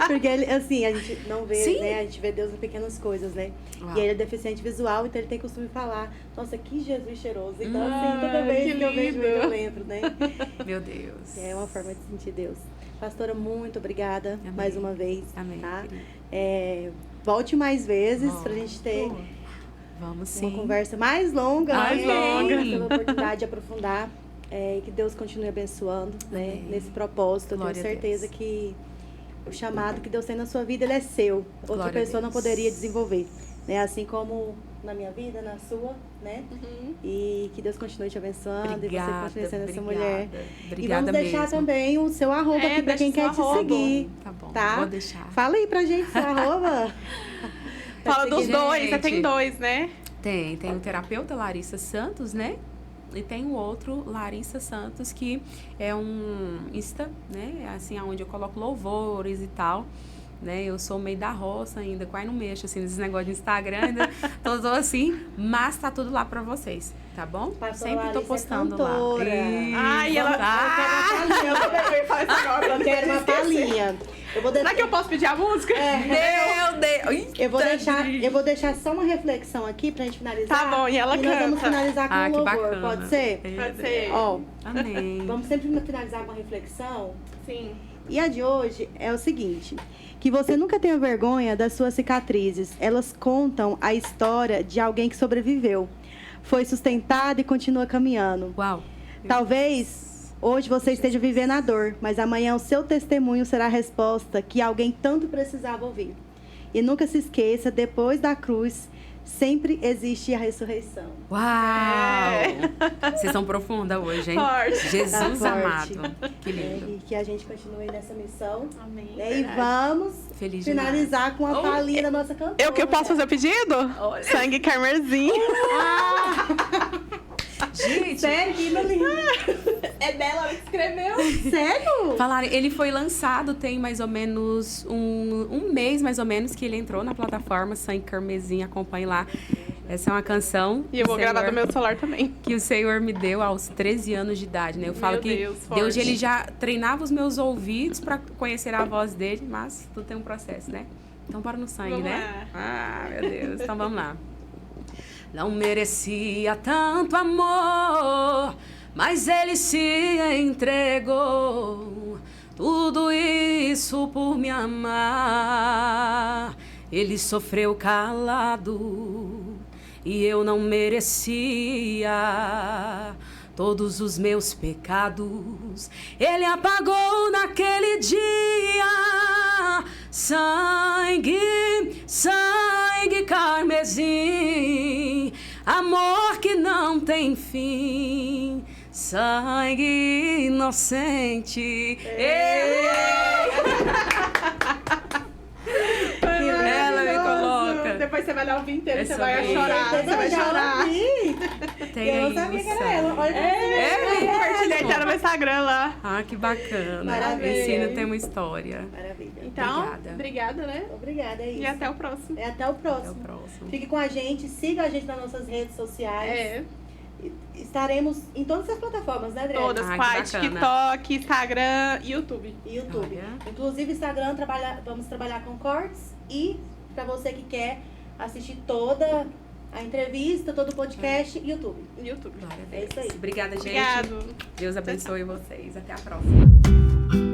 B: Porque ele, assim, a gente não vê,
C: Sim.
B: né? A gente vê Deus em pequenas coisas, né?
C: Uau.
B: E ele é deficiente visual, então ele tem costume de falar, nossa, que Jesus cheiroso. Então, assim, toda
A: Ah,
B: vez
A: que
B: que eu vejo
A: lindo.
B: ele, eu lembro, né?
C: Meu Deus.
B: É uma forma de sentir Deus. Pastora, muito obrigada
C: Amém.
B: mais uma vez.
C: Amém,
B: Tá?
C: querida.
B: Volte mais vezes
C: Vamos.
B: pra gente ter
C: Vamos sim.
B: uma conversa mais longa,
C: Mais
B: né?
C: longa.
B: Pela oportunidade de aprofundar. E que Deus continue abençoando, né?
C: Amém.
B: Nesse propósito. Eu
C: Glória
B: tenho
C: a
B: certeza
C: Deus.
B: que o chamado que Deus tem na sua vida, ele é seu. Outra
C: Glória a
B: pessoa não
C: Deus.
B: poderia desenvolver. Né? Assim como na minha vida, na sua, né? E que Deus continue te abençoando
C: Obrigada,
B: e você continue sendo essa
C: obrigada.
B: mulher.
C: Obrigada
B: E vamos deixar
C: mesmo.
B: também o seu arroba aqui pra
A: deixa
B: quem
A: seu
B: quer te
A: arroba.
B: seguir.
C: Tá bom,
B: Tá?
C: vou deixar.
B: Fala aí pra gente seu arroba. Pra
A: Fala dos
B: seguir.
A: dois, você
C: Gente.
A: tem dois, né?
C: Tem o terapeuta Larissa Santos, né? E tem o outro, Larissa Santos, que é um Insta, né? Assim, onde eu coloco louvores e tal. Né? Eu sou meio da roça ainda, quase não mexo assim nesses negócios de Instagram, ainda tô assim, mas tá tudo lá pra vocês, tá bom?
B: Pastora
C: Sempre tô
B: Larissa
C: postando
B: é cantora.
C: lá.
A: Ai, ela...
B: Eu também faço agora. Eu quero uma palhinha. Eu vou
A: Será que eu posso pedir a música?
C: Meu Deus!
B: Eu vou deixar só uma reflexão aqui pra gente finalizar.
A: Tá bom, e ela
B: nós
A: canta.
B: vamos finalizar com um
C: Que
B: louvor,
C: bacana.
B: pode ser?
A: Pode ser.
B: Ó,
C: Amém.
B: vamos sempre finalizar com uma reflexão.
A: Sim.
B: E a de hoje é o seguinte: que você nunca tenha vergonha das suas cicatrizes. Elas contam a história de alguém que sobreviveu, foi sustentado e continua caminhando.
C: Uau.
B: Talvez hoje você esteja vivendo a dor, mas amanhã o seu testemunho será a resposta que alguém tanto precisava ouvir. E nunca se esqueça, depois da cruz, sempre existe a ressurreição.
C: Uau! Vocês são profundas hoje, hein?
A: Forte.
C: Jesus
B: Tá forte.
C: amado. Que lindo.
B: E que a gente continue nessa missão.
A: Amém.
B: E
A: Verdade.
B: vamos
C: Feliz
B: finalizar com a palhinha da nossa cantora.
A: Eu que eu posso fazer o pedido? Olha. Sangue carmesim.
C: Gente,
B: Sério, que lindo.
A: É dela que escreveu.
B: Sério?
C: falar, ele foi lançado tem mais ou menos um mês, mais ou menos, que ele entrou na plataforma Sangue Carmesim, acompanhe lá. Essa é uma canção
A: E eu vou
C: que o
A: gravar
C: Senhor-
A: do meu celular também.
C: que o Senhor me deu aos 13 anos de idade, né? Eu falo
A: Meu
C: que
A: Deus,
C: Deus,
A: forte.
C: ele já treinava os meus ouvidos para conhecer a voz dele, mas tudo tem um processo, né? Então bora no sangue,
A: Vamos
C: né?
A: lá.
C: Ah, meu Deus. Então vamos lá. Não merecia tanto amor, mas ele se entregou. Tudo isso por me amar. Ele sofreu calado e eu não merecia. Todos os meus pecados ele apagou naquele dia. Sangue, sangue carmesim, amor que não tem fim, sangue inocente. Ela me coloca.
A: Depois você vai dar o vídeo inteiro,
C: Essa
A: você vai
C: vez.
A: chorar. Você vai chorar.
C: Tem
B: Eu não
C: aí
B: sabia
C: o
B: que era
C: sangue.
B: ela. Olha
A: Compartilhei até no meu Instagram lá.
C: Ah, que bacana.
B: Maravilha.
C: O ensino tem uma história.
B: Maravilha.
A: Então,
C: Obrigada.
A: obrigada, né?
B: Obrigada, é isso.
A: E até o próximo.
B: Até o
C: Até o
B: próximo.
C: próximo.
B: Fique com a gente, siga a gente nas nossas redes sociais.
A: É,
B: Estaremos em todas as plataformas, né, Adriana?
A: todas,
C: Ah, que
A: quais,
C: bacana.
A: TikTok, Instagram e YouTube.
B: E YouTube.
C: Olha.
B: Inclusive, Instagram, vamos trabalhar com cortes. E para você que quer assistir toda a entrevista, todo o podcast, YouTube.
A: YouTube.
C: Glória a
B: É
C: Deus.
B: isso aí.
C: Obrigada, gente.
A: Obrigado.
C: Deus abençoe vocês. Até a próxima.